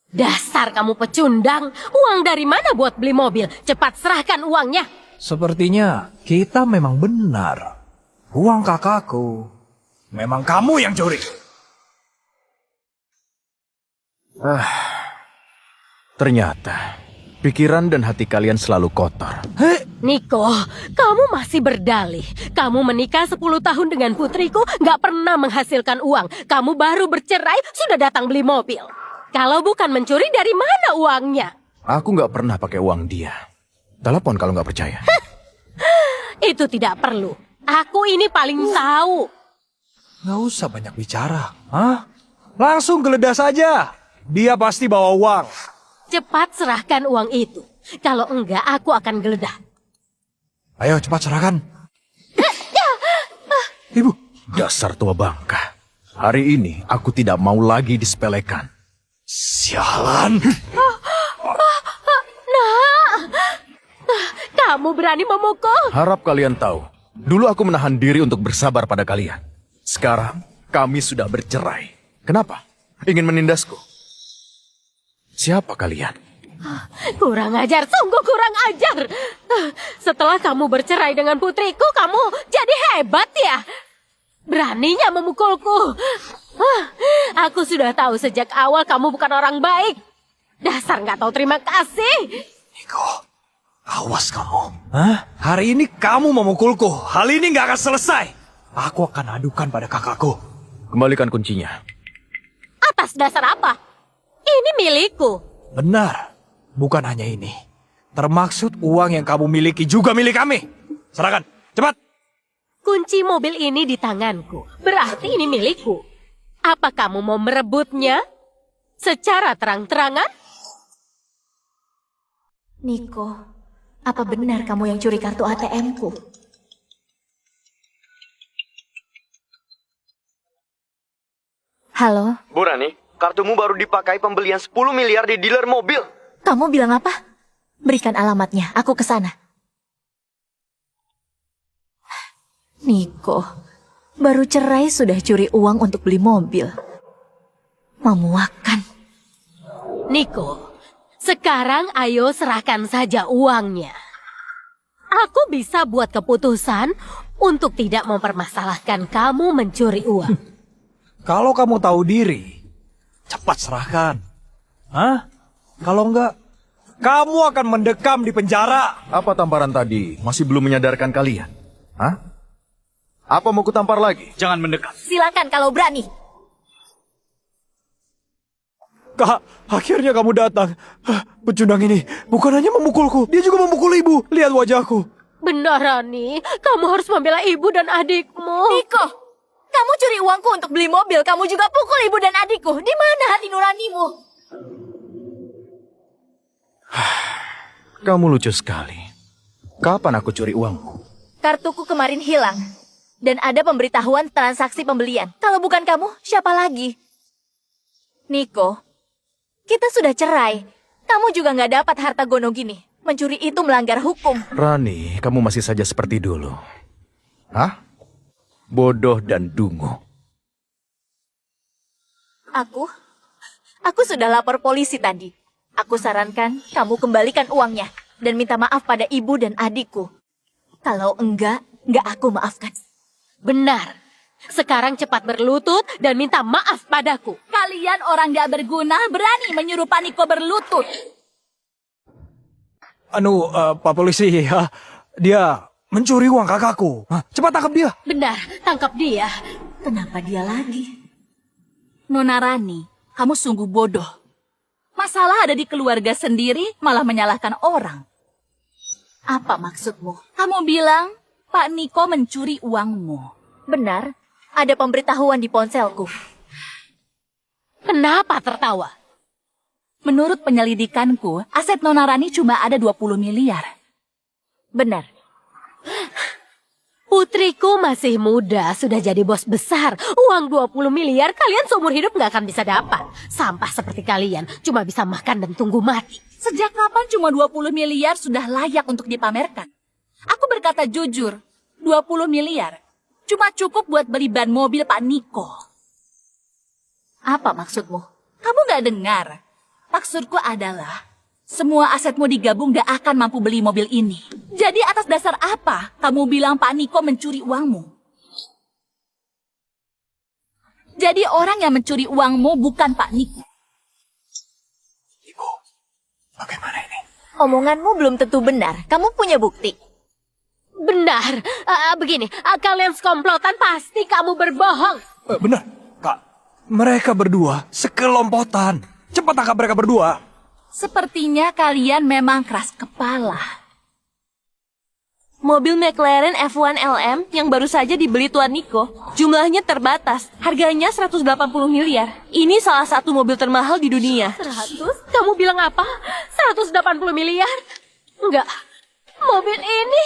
Dasar kamu pecundang. Uang dari mana buat beli mobil? Cepat serahkan uangnya. Sepertinya kita memang benar. Uang kakakku. Memang kamu yang curi. Ternyata, pikiran dan hati kalian selalu kotor. Niko, kamu masih berdalih. Kamu menikah 10 tahun dengan putriku, gak pernah menghasilkan uang. Kamu baru bercerai, sudah datang beli mobil. Kalau bukan mencuri, dari mana uangnya? Aku nggak pernah pakai uang dia. Telepon kalau nggak percaya. Itu tidak perlu. Aku ini paling tahu. Nggak usah banyak bicara. Hah? Langsung geledah saja. Dia pasti bawa uang. Cepat serahkan uang itu. Kalau enggak, aku akan geledah. Ayo cepat serahkan. Ibu. Dasar tua bangka. Hari ini aku tidak mau lagi disepelekan. Sialan. Kamu berani memukul? Harap kalian tahu. Dulu aku menahan diri untuk bersabar pada kalian. Sekarang kami sudah bercerai. Kenapa? Ingin menindasku? Siapa kalian? Kurang ajar, sungguh kurang ajar. Setelah kamu bercerai dengan putriku, kamu jadi hebat ya? Beraninya memukulku. Aku sudah tahu sejak awal kamu bukan orang baik. Dasar nggak tahu terima kasih. Niko, awas kamu. Hah? Hari ini kamu memukulku. Hal ini nggak akan selesai. Aku akan adukan pada kakakku. Kembalikan kuncinya. Atas dasar apa? Ini milikku. Benar. Bukan hanya ini. Termaksud uang yang kamu miliki juga milik kami. Serahkan. Cepat. Kunci mobil ini di tanganku. Berarti ini milikku. Apa kamu mau merebutnya? Secara terang-terangan? Niko, apa benar kamu yang curi kartu ATM-ku? Halo, Bu Rani, kartumu baru dipakai pembelian 10 miliar di dealer mobil. kamu bilang apa? Berikan alamatnya, aku ke sana. Niko, baru cerai sudah curi uang untuk beli mobil. Memuakan. Niko, sekarang ayo serahkan saja uangnya. Aku bisa buat keputusan untuk tidak mempermasalahkan kamu mencuri uang. Kalau kamu tahu diri, cepat serahkan. Hah? Kalau enggak, kamu akan mendekam di penjara. Apa tamparan tadi masih belum menyadarkan kalian? Hah? Apa mau kutampar lagi? Jangan mendekat. Silakan kalau berani. Kak, akhirnya kamu datang. Pecundang ini bukan hanya memukulku, dia juga memukul ibu. Lihat wajahku. Benar, Rani. Kamu harus membela ibu dan adikmu. Niko, kamu curi uangku untuk beli mobil. Kamu juga pukul ibu dan adikku. Di mana hati nuranimu? Kamu lucu sekali. Kapan aku curi uangmu? Kartuku kemarin hilang. Dan ada pemberitahuan transaksi pembelian. Kalau bukan kamu, siapa lagi? Niko, kita sudah cerai. Kamu juga nggak dapat harta gono gini. Mencuri itu melanggar hukum. Rani, kamu masih saja seperti dulu. Hah? Bodoh dan dungu. Aku sudah lapor polisi tadi. Aku sarankan kamu kembalikan uangnya dan minta maaf pada ibu dan adikku. Kalau enggak aku maafkan. Benar. Sekarang cepat berlutut dan minta maaf padaku. Kalian orang gak berguna berani menyuruh Pak Niko berlutut. Pak polisi, ya, dia mencuri uang kakakku. Cepat tangkap dia. Benar, tangkap dia. Kenapa dia lagi? Nona Rani, kamu sungguh bodoh. Masalah ada di keluarga sendiri, malah menyalahkan orang. Apa maksudmu? Kamu bilang Pak Niko mencuri uangmu. Benar, ada pemberitahuan di ponselku. Kenapa tertawa? Menurut penyelidikanku, aset Nona Rani cuma ada 20 miliar. Benar. Putriku masih muda, sudah jadi bos besar. Uang 20 miliar kalian seumur hidup nggak akan bisa dapat. Sampah seperti kalian, cuma bisa makan dan tunggu mati. Sejak kapan cuma 20 miliar sudah layak untuk dipamerkan? Aku berkata jujur, 20 miliar cuma cukup buat beli ban mobil Pak Niko. Apa maksudmu? Kamu nggak dengar? Maksudku adalah, semua asetmu digabung gak akan mampu beli mobil ini. Jadi atas dasar apa kamu bilang Pak Niko mencuri uangmu? Jadi orang yang mencuri uangmu bukan Pak Niko. Ibu, bagaimana ini? Omonganmu belum tentu benar. Kamu punya bukti. Benar, begini, kalian sekomplotan pasti kamu berbohong. Benar, Kak. Mereka berdua sekelompotan. Cepat tangkap mereka berdua. Sepertinya kalian memang keras kepala. Mobil McLaren F1 LM yang baru saja dibeli Tuan Niko. Jumlahnya terbatas, harganya 180 miliar. Ini salah satu mobil termahal di dunia. 100? Kamu bilang apa? 180 miliar? Enggak, mobil ini...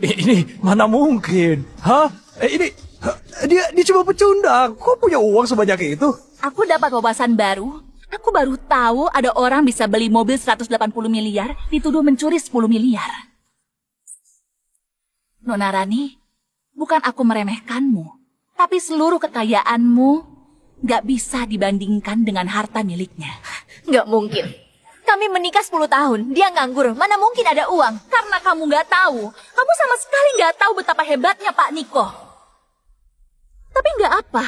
Ini mana mungkin? Hah? Dia cuma pecundang. Kok punya uang sebanyak itu? Aku dapat wawasan baru. Aku baru tahu ada orang bisa beli mobil 180 miliar, dituduh mencuri 10 miliar. Nona Rani, bukan aku meremehkanmu, tapi seluruh kekayaanmu gak bisa dibandingkan dengan harta miliknya. Nggak mungkin. Kami menikah 10 tahun, dia nganggur. Mana mungkin ada uang? Karena kamu gak tahu, kamu sama sekali gak tahu betapa hebatnya Pak Niko. Tapi gak apa,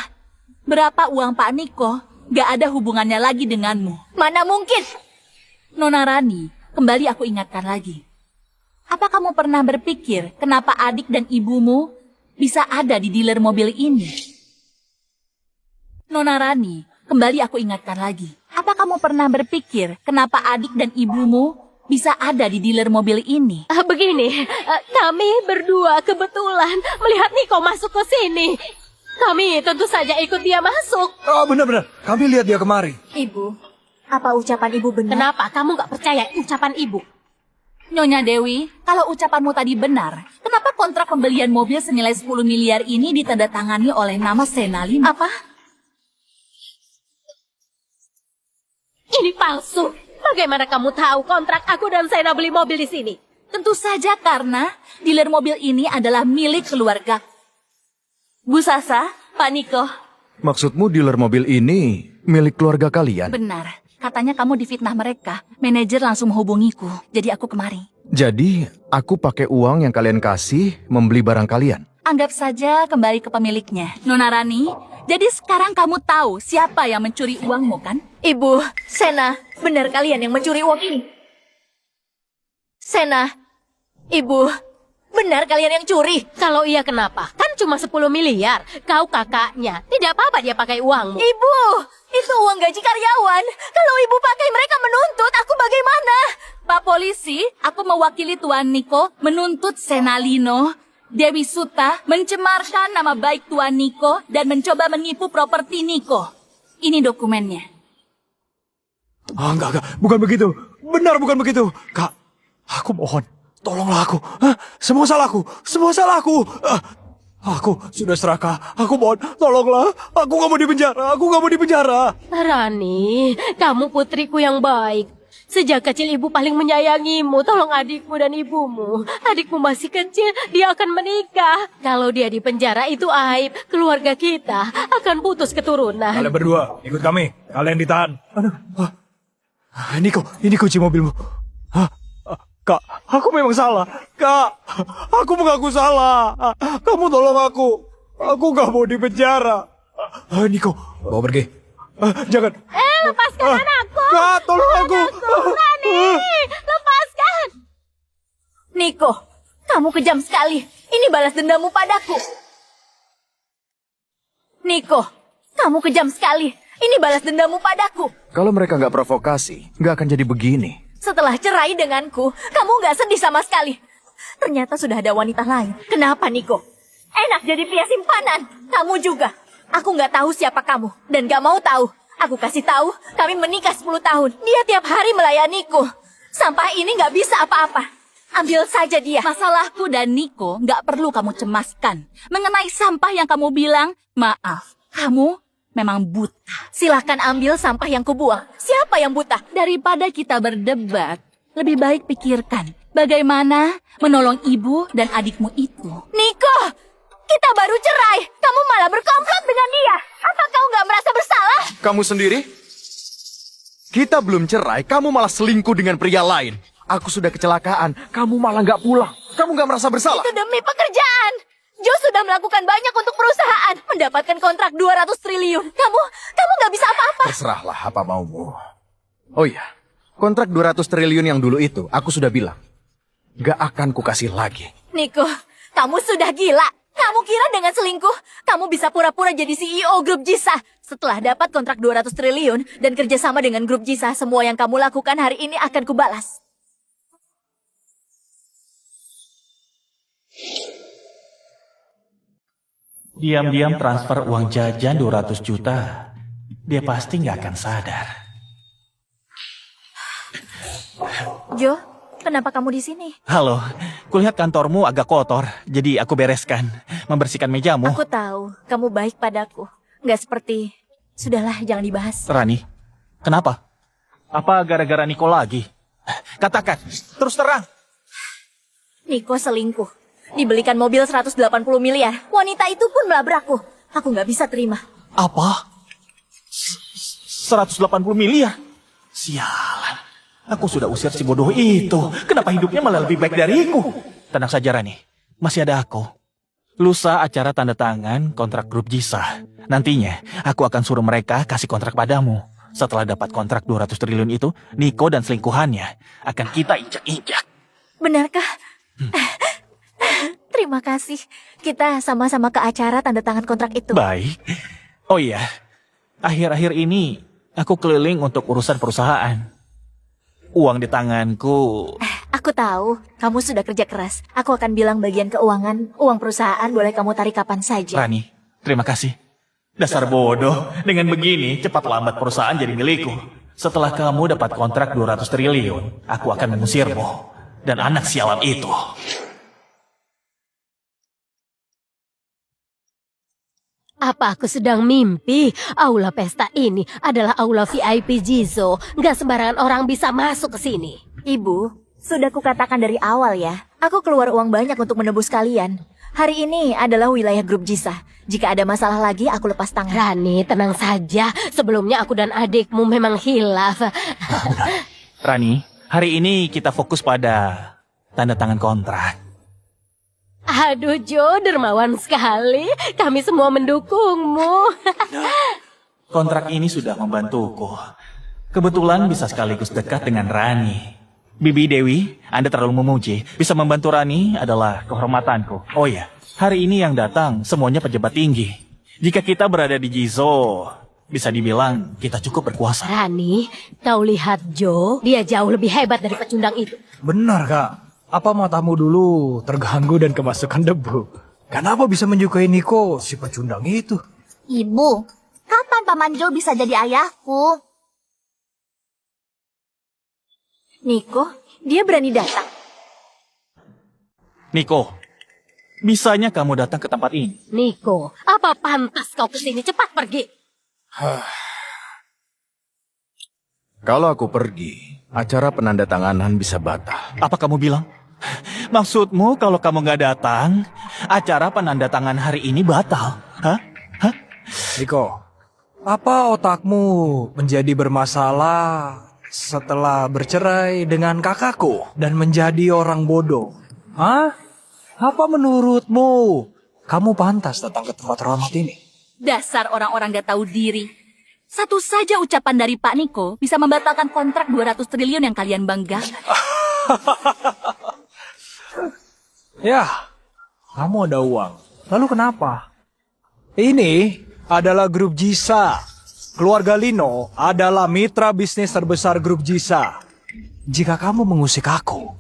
berapa uang Pak Niko gak ada hubungannya lagi denganmu. Mana mungkin? Nona Rani, kembali aku ingatkan lagi. Apa kamu pernah berpikir kenapa adik dan ibumu bisa ada di dealer mobil ini? Nona Rani, kembali aku ingatkan lagi. Apa kamu pernah berpikir kenapa adik dan ibumu bisa ada di dealer mobil ini? Begini, kami berdua kebetulan melihat Niko masuk ke sini. Kami tentu saja ikut dia masuk. Oh, benar-benar. Kami lihat dia kemari. Ibu, apa ucapan ibu benar? Kenapa kamu nggak percaya ucapan ibu? Nyonya Dewi, kalau ucapanmu tadi benar, kenapa kontrak pembelian mobil senilai 10 miliar ini ditandatangani oleh nama Senalin? Apa? Ini palsu. Bagaimana kamu tahu kontrak aku dan Sena beli mobil di sini? Tentu saja karena dealer mobil ini adalah milik keluarga. Bu Sasa, Pak Niko. Maksudmu dealer mobil ini milik keluarga kalian? Benar, katanya kamu difitnah mereka. Manajer langsung menghubungiku, jadi aku kemari. Jadi, aku pakai uang yang kalian kasih membeli barang kalian? Anggap saja kembali ke pemiliknya. Nona Rani, jadi sekarang kamu tahu siapa yang mencuri uangmu kan? Ibu, Sena, benar kalian yang mencuri uang ini? Sena, Ibu, benar kalian yang curi? Kalau iya kenapa? Kan cuma 10 miliar. Kau kakaknya. Tidak apa-apa dia pakai uangmu. Ibu, itu uang gaji karyawan. Kalau ibu pakai mereka menuntut, aku bagaimana? Pak Polisi, aku mewakili Tuan Niko menuntut Senalino, Dewi Suta mencemarkan nama baik Tuan Niko dan mencoba menipu properti Niko. Ini dokumennya. Enggak. Bukan begitu. Benar bukan begitu. Kak, aku mohon. Tolonglah aku. Semua salahku. Aku sudah serakah. Aku mohon, tolonglah. Aku gak mau dipenjara. Rani, kamu putriku yang baik. Sejak kecil ibu paling menyayangimu. Tolong adikmu dan ibumu. Adikmu masih kecil, dia akan menikah. Kalau dia di penjara itu aib. Keluarga kita akan putus keturunan. Kalian berdua, ikut kami. Kalian ditahan. Ini kunci mobilmu. Kak, aku memang salah. Kak, aku mengaku salah. Kamu tolong aku. Aku gak mau di penjara. Niko, bawa pergi. Jangan. Lepaskan anakku! Kak, tolong aku. Rani! Lepaskan! Niko, kamu kejam sekali. Ini balas dendamu padaku. Niko, kamu kejam sekali. Ini balas dendamu padaku. Kalau mereka nggak provokasi, nggak akan jadi begini. Setelah cerai denganku, kamu nggak sedih sama sekali. Ternyata sudah ada wanita lain. Kenapa, Niko? Enak jadi pria simpanan. Kamu juga. Aku nggak tahu siapa kamu. Dan nggak mau tahu. Aku kasih tahu, kami menikah 10 tahun. Dia tiap hari melayaniku. Sampah ini nggak bisa apa-apa. Ambil saja dia. Masalahku dan Niko nggak perlu kamu cemaskan. Mengenai sampah yang kamu bilang, maaf, kamu memang buta. Silahkan ambil sampah yang kubuang. Siapa yang buta? Daripada kita berdebat, lebih baik pikirkan bagaimana menolong ibu dan adikmu itu. Niko, kita baru cerai. Kamu malah berkomplot dengan dia. Apa kau nggak merasa bersalah? Kamu sendiri? Kita belum cerai, kamu malah selingkuh dengan pria lain. Aku sudah kecelakaan, kamu malah nggak pulang. Kamu nggak merasa bersalah? Itu demi pekerjaan. Joe sudah melakukan banyak untuk perusahaan. Mendapatkan kontrak 200 triliun. Kamu nggak bisa apa-apa. Terserahlah apa maumu. Oh iya, kontrak 200 triliun yang dulu itu, aku sudah bilang. Nggak akan kukasih lagi. Niko, kamu sudah gila. Kamu kira dengan selingkuh, kamu bisa pura-pura jadi CEO grup Jisa. Setelah dapat kontrak 200 triliun dan kerjasama dengan grup Jisa, semua yang kamu lakukan hari ini akan kubalas. Diam-diam transfer uang jajan 200 juta. Dia pasti nggak akan sadar. Joe, kenapa kamu di sini? Halo, kulihat kantormu agak kotor, jadi aku bereskan, membersihkan mejamu. Aku tahu, kamu baik padaku. Nggak seperti... Sudahlah, jangan dibahas. Rani, kenapa? Apa gara-gara Niko lagi? Katakan, terus terang. Niko selingkuh. Dibelikan mobil 180 miliar. Wanita itu pun melabrakku. Aku nggak bisa terima. Apa? 180 miliar? Sialan. Aku sudah usir si bodoh itu. Kenapa hidupnya malah lebih baik dariku? Tenang saja Rani, masih ada aku. Lusa acara tanda tangan kontrak grup Jisa. Nantinya aku akan suruh mereka kasih kontrak padamu. Setelah dapat kontrak 200 triliun itu, Niko dan selingkuhannya akan kita injak-injak. Benarkah? Terima kasih. Kita sama-sama ke acara tanda tangan kontrak itu. Baik. Oh iya, akhir-akhir ini aku keliling untuk urusan perusahaan. Uang di tanganku. Aku tahu, kamu sudah kerja keras. Aku akan bilang bagian keuangan, uang perusahaan boleh kamu tarik kapan saja. Rani, terima kasih. Dasar bodoh, dengan begini cepat lambat perusahaan jadi milikku. Setelah kamu dapat kontrak 200 triliun, aku akan mengusirmu. Dan anak sialan itu. Apa aku sedang mimpi? Aula pesta ini adalah aula VIP Jizo. Nggak sembarangan orang bisa masuk ke sini. Ibu, sudah kukatakan dari awal ya. Aku keluar uang banyak untuk menebus kalian. Hari ini adalah wilayah grup Jisa. Jika ada masalah lagi, aku lepas tangan. Rani, tenang saja. Sebelumnya aku dan adikmu memang hilaf. Rani, hari ini kita fokus pada tanda tangan kontrak. Aduh Jo, dermawan sekali. Kami semua mendukungmu. Kontrak ini sudah membantuku. Kebetulan bisa sekaligus dekat dengan Rani. Bibi Dewi, Anda terlalu memuji. Bisa membantu Rani adalah kehormatanku. Oh ya, hari ini yang datang semuanya pejabat tinggi. Jika kita berada di Jizo, bisa dibilang kita cukup berkuasa. Rani, kau lihat Jo, dia jauh lebih hebat dari pecundang itu. Benar, Kak. Apa matamu dulu terganggu dan kemasukan debu? Kenapa bisa menyukai Niko, si pecundang itu? Ibu, kapan Paman Joe bisa jadi ayahku? Niko, dia berani datang. Niko, bisanya kamu datang ke tempat ini? Niko, apa pantas kau kesini? Cepat pergi. Kalau aku pergi, acara penandatanganan bisa batal. Apa kamu bilang? Maksudmu kalau kamu nggak datang, acara penandatangan hari ini batal? Hah? Niko, apa otakmu menjadi bermasalah setelah bercerai dengan kakakku dan menjadi orang bodoh? Hah? Apa menurutmu kamu pantas datang ke tempat hormat ini? Dasar orang-orang gak tahu diri. Satu saja ucapan dari Pak Niko bisa membatalkan kontrak 200 triliun yang kalian banggakan. Ya, kamu ada uang. Lalu kenapa? Ini adalah grup Jisa. Keluarga Lino adalah mitra bisnis terbesar grup Jisa. Jika kamu mengusik aku,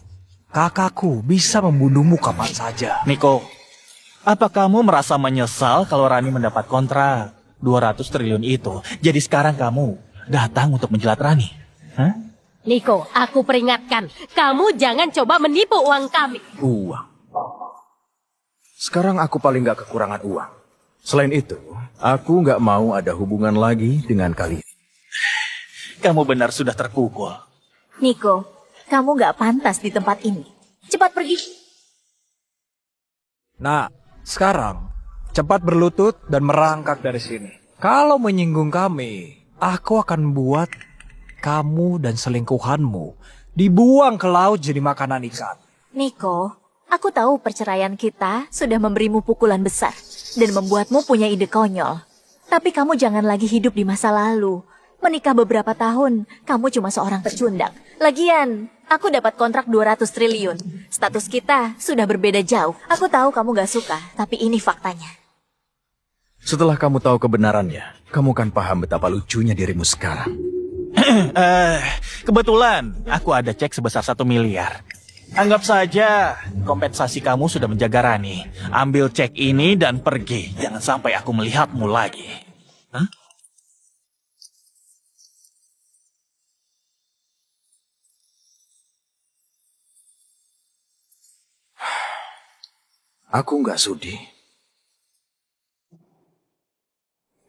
kakakku bisa membunuhmu kapan saja. Niko, apa kamu merasa menyesal kalau Rani mendapat kontrak 200 triliun itu? Jadi sekarang kamu datang untuk menjilat Rani? Hah? Niko, aku peringatkan, kamu jangan coba menipu uang kami. Uang. Sekarang aku paling gak kekurangan uang. Selain itu, aku gak mau ada hubungan lagi dengan kalian. Kamu benar sudah terpukul. Niko, kamu gak pantas di tempat ini. Cepat pergi. Nah, sekarang cepat berlutut dan merangkak dari sini. Kalau menyinggung kami, aku akan buat kamu dan selingkuhanmu dibuang ke laut jadi makanan ikan. Niko, aku tahu perceraian kita sudah memberimu pukulan besar dan membuatmu punya ide konyol. Tapi kamu jangan lagi hidup di masa lalu. Menikah beberapa tahun, kamu cuma seorang pecundang. Lagian, aku dapat kontrak 200 triliun. Status kita sudah berbeda jauh. Aku tahu kamu gak suka, tapi ini faktanya. Setelah kamu tahu kebenarannya, kamu kan paham betapa lucunya dirimu sekarang. Kebetulan aku ada cek sebesar 1 miliar. Anggap saja kompensasi kamu sudah menjaga Rani. Ambil cek ini dan pergi. Jangan sampai aku melihatmu lagi. Hah? Aku nggak sudi.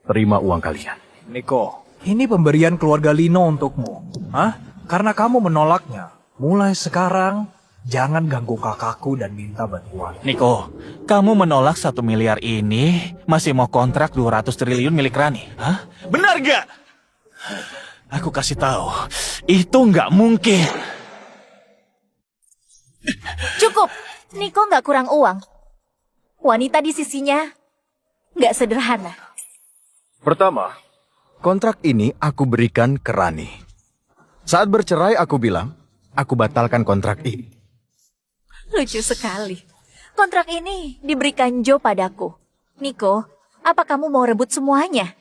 Terima uang kalian. Niko, ini pemberian keluarga Lino untukmu. Hah? Karena kamu menolaknya. Mulai sekarang, jangan ganggu kakakku dan minta bantuan. Niko, kamu menolak 1 miliar ini, masih mau kontrak 200 triliun milik Rani? Hah? Benar gak? Aku kasih tahu, itu nggak mungkin. Cukup, Niko gak kurang uang. Wanita di sisinya gak sederhana. Pertama, kontrak ini aku berikan ke Rani. Saat bercerai aku bilang, aku batalkan kontrak ini. Lucu sekali. Kontrak ini diberikan Joe padaku. Niko, apa kamu mau rebut semuanya?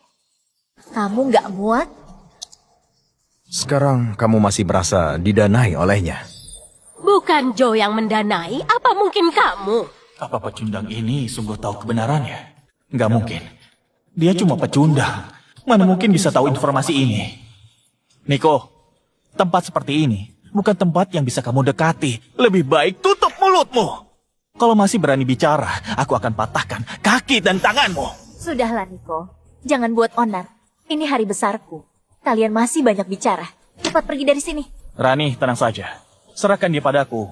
Kamu gak muat? Sekarang kamu masih merasa didanai olehnya. Bukan Joe yang mendanai, apa mungkin kamu? Apa pecundang ini sungguh tahu kebenarannya? Nggak mungkin. Dia cuma pecundang. Mana mungkin bisa tahu informasi ini? Niko, tempat seperti ini bukan tempat yang bisa kamu dekati. Lebih baik tutup mulutmu. Kalau masih berani bicara, aku akan patahkan kaki dan tanganmu. Sudahlah Niko, jangan buat onar. Ini hari besarku. Kalian masih banyak bicara. Cepat pergi dari sini. Rani, tenang saja. Serahkan dia padaku.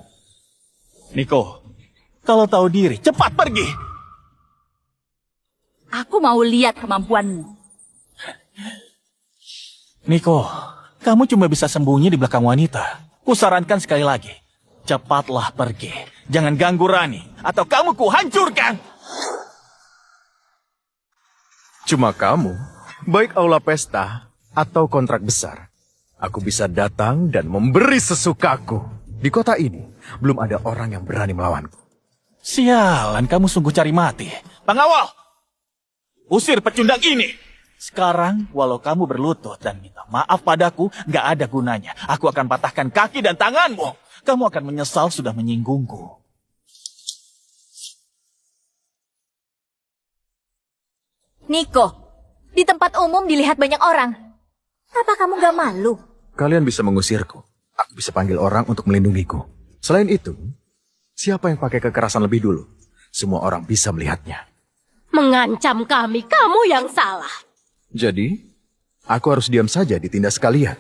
Niko, kalau tahu diri, cepat pergi. Aku mau lihat kemampuanmu. Niko, kamu cuma bisa sembunyi di belakang wanita. Kusarankan sekali lagi, cepatlah pergi. Jangan ganggu Rani, atau kamu kuhancurkan. Cuma kamu, baik aula pesta atau kontrak besar, aku bisa datang dan memberi sesukaku. Di kota ini, belum ada orang yang berani melawanku. Sialan, kamu sungguh cari mati. Pengawal, usir pecundang ini. Sekarang, walau kamu berlutut dan minta maaf padaku, nggak ada gunanya. Aku akan patahkan kaki dan tanganmu. Kamu akan menyesal sudah menyinggungku. Niko, di tempat umum dilihat banyak orang. Apa kamu gak malu? Kalian bisa mengusirku. Aku bisa panggil orang untuk melindungiku. Selain itu, siapa yang pakai kekerasan lebih dulu? Semua orang bisa melihatnya. Mengancam kami, kamu yang salah. Jadi, aku harus diam saja ditindas kalian.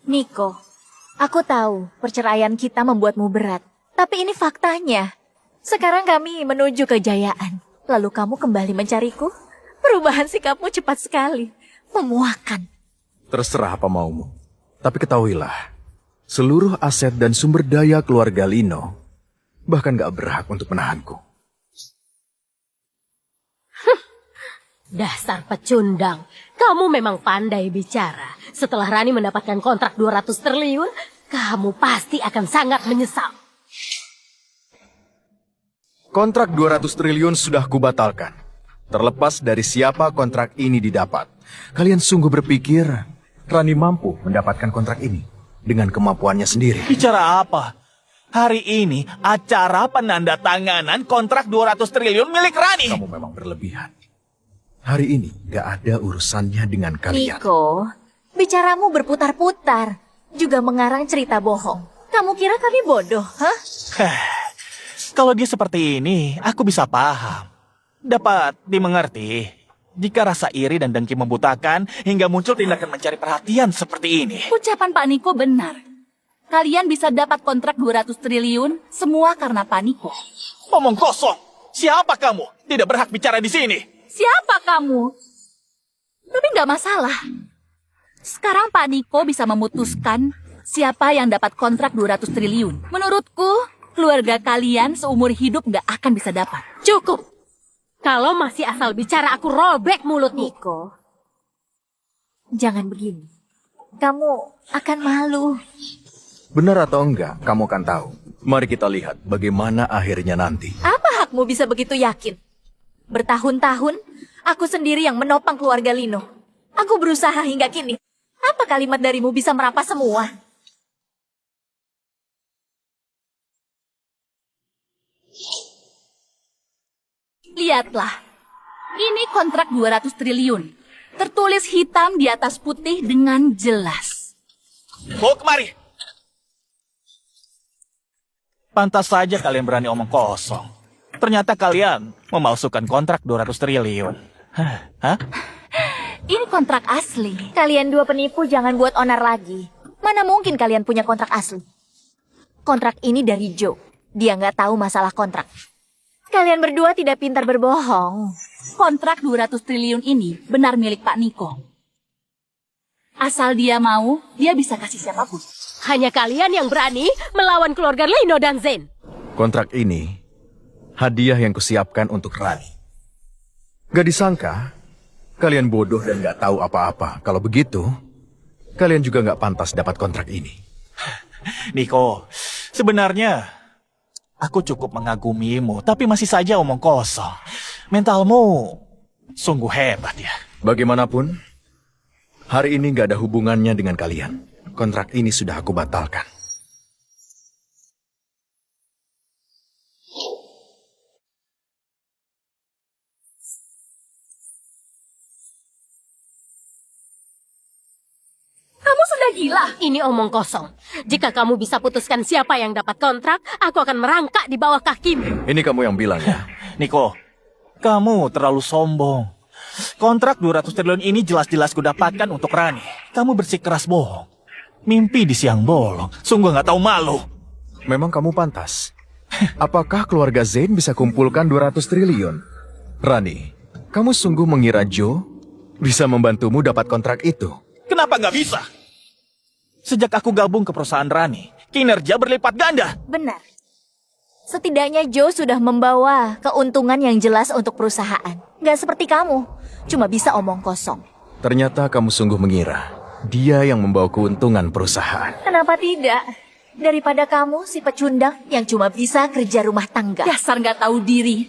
Niko, aku tahu perceraian kita membuatmu berat. Tapi ini faktanya. Sekarang kami menuju kejayaan. Lalu kamu kembali mencariku? Perubahan sikapmu cepat sekali. Memuakkan. Terserah apa maumu. Tapi ketahuilah, seluruh aset dan sumber daya keluarga Lino bahkan gak berhak untuk menahanku. Dasar pecundang. Kamu memang pandai bicara. Setelah Rani mendapatkan kontrak 200 triliun, kamu pasti akan sangat menyesal. Kontrak 200 triliun sudah kubatalkan. Terlepas dari siapa kontrak ini didapat, kalian sungguh berpikir Rani mampu mendapatkan kontrak ini dengan kemampuannya sendiri? Bicara apa? Hari ini acara penandatanganan kontrak 200 triliun milik Rani. Kamu memang berlebihan. Hari ini gak ada urusannya dengan kalian. Niko, bicaramu berputar-putar. Juga mengarang cerita bohong. Kamu kira kami bodoh, hah? Kalau dia seperti ini, aku bisa paham. Dapat dimengerti. Jika rasa iri dan dengki membutakan, hingga muncul tindakan mencari perhatian seperti ini. Ucapan Pak Niko benar. Kalian bisa dapat kontrak 200 triliun, semua karena Pak Niko. Omong kosong. Siapa kamu? Tidak berhak bicara di sini. Siapa kamu? Tapi nggak masalah. Sekarang Pak Niko bisa memutuskan siapa yang dapat kontrak 200 triliun. Menurutku, keluarga kalian seumur hidup nggak akan bisa dapat. Cukup. Kalau masih asal bicara, aku robek mulutmu. Niko, jangan begini. Kamu akan malu. Benar atau enggak, kamu akan tahu. Mari kita lihat bagaimana akhirnya nanti. Apa hakmu bisa begitu yakin? Bertahun-tahun, aku sendiri yang menopang keluarga Lino. Aku berusaha hingga kini. Apa kalimat darimu bisa merampas semua? Lihatlah. Ini kontrak 200 triliun. Tertulis hitam di atas putih dengan jelas. Bawa kemari. Pantas saja kalian berani omong kosong. Ternyata kalian memalsukan kontrak 200 triliun. Hah? Ini kontrak asli. Kalian dua penipu jangan buat onar lagi. Mana mungkin kalian punya kontrak asli? Kontrak ini dari Joe. Dia nggak tahu masalah kontrak. Kalian berdua tidak pintar berbohong. Kontrak 200 triliun ini benar milik Pak Niko. Asal dia mau, dia bisa kasih siapapun. Hanya kalian yang berani melawan keluarga Lino dan Zen. Kontrak ini hadiah yang kusiapkan untuk Rani. Gak disangka, kalian bodoh dan gak tahu apa-apa. Kalau begitu, kalian juga gak pantas dapat kontrak ini. Niko, sebenarnya aku cukup mengagumimu, tapi masih saja omong kosong. Mentalmu sungguh hebat ya. Bagaimanapun, hari ini gak ada hubungannya dengan kalian. Kontrak ini sudah aku batalkan. Kamu sudah gila. Ini omong kosong. Jika kamu bisa putuskan siapa yang dapat kontrak, aku akan merangkak di bawah kakimu. Ini kamu yang bilang ya? Niko, kamu terlalu sombong. Kontrak 200 triliun ini jelas-jelas kudapatkan untuk Rani. Kamu bersikeras bohong. Mimpi di siang bolong. Sungguh gak tahu malu. Memang kamu pantas. Apakah keluarga Zain bisa kumpulkan 200 triliun? Rani, kamu sungguh mengira Joe bisa membantumu dapat kontrak itu? Kenapa gak bisa? Sejak aku gabung ke perusahaan Rani, kinerja berlipat ganda. Benar. Setidaknya Joe sudah membawa keuntungan yang jelas untuk perusahaan. Nggak seperti kamu, cuma bisa omong kosong. Ternyata kamu sungguh mengira dia yang membawa keuntungan perusahaan. Kenapa tidak? Daripada kamu si pecundang yang cuma bisa kerja rumah tangga. Dasar nggak tahu diri.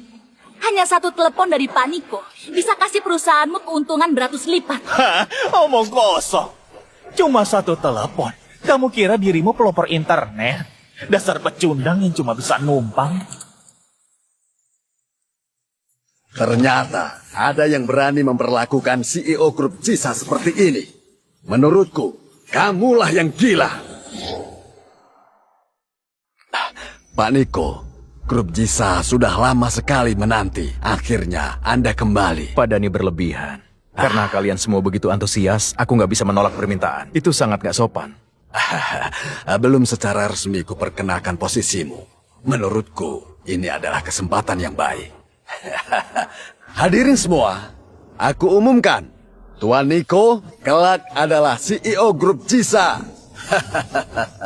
Hanya satu telepon dari Pak Niko bisa kasih perusahaanmu keuntungan beratus lipat. Hah? Omong kosong. Cuma satu telepon. Kamu kira dirimu pelopor internet? Dasar pecundang yang cuma bisa numpang. Ternyata ada yang berani memperlakukan CEO grup Cisa seperti ini. Menurutku, kamulah yang gila. Pak Niko, grup Cisa sudah lama sekali menanti. Akhirnya Anda kembali. Pak Dani berlebihan. Karena kalian semua begitu antusias, aku nggak bisa menolak permintaan. Itu sangat nggak sopan. Belum secara resmi kuperkenalkan posisimu. Menurutku, ini adalah kesempatan yang baik. Hadirin semua, aku umumkan, Tuan Niko kelak adalah CEO grup Cisa.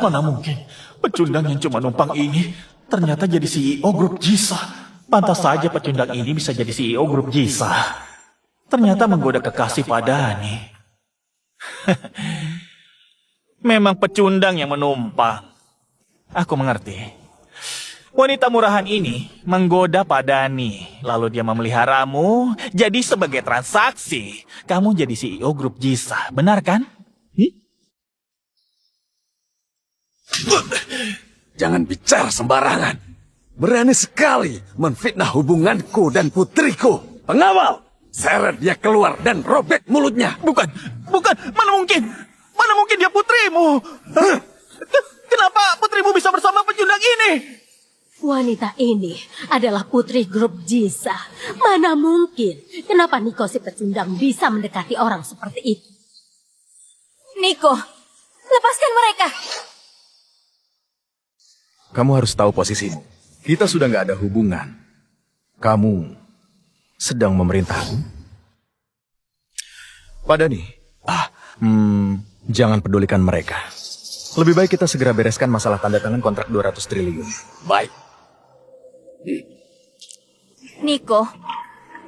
Mana mungkin pecundang yang cuma numpang ini ternyata jadi CEO grup Jisa. Pantas saja pecundang ini bisa jadi CEO grup Jisa. Ternyata menggoda kekasih pada Ani. Memang pecundang yang menumpang. Aku mengerti. Wanita murahan ini menggoda Padani, lalu dia memeliharamu jadi sebagai transaksi. Kamu jadi CEO grup Jisa, benar kan? Jangan bicara sembarangan. Berani sekali menfitnah hubunganku dan putriku. Pengawal, seret dia keluar dan robek mulutnya. Bukan, mana mungkin dia putrimu? Kenapa putrimu bisa bersama pecundang ini? Wanita ini adalah putri grup Jisa. Mana mungkin? Kenapa Niko si pecundang bisa mendekati orang seperti itu? Niko, lepaskan mereka. Kamu harus tahu posisimu. Kita sudah nggak ada hubungan. Kamu sedang memerintahku. Padani, jangan pedulikan mereka. Lebih baik kita segera bereskan masalah tanda tangan kontrak 200 triliun. Baik. Niko,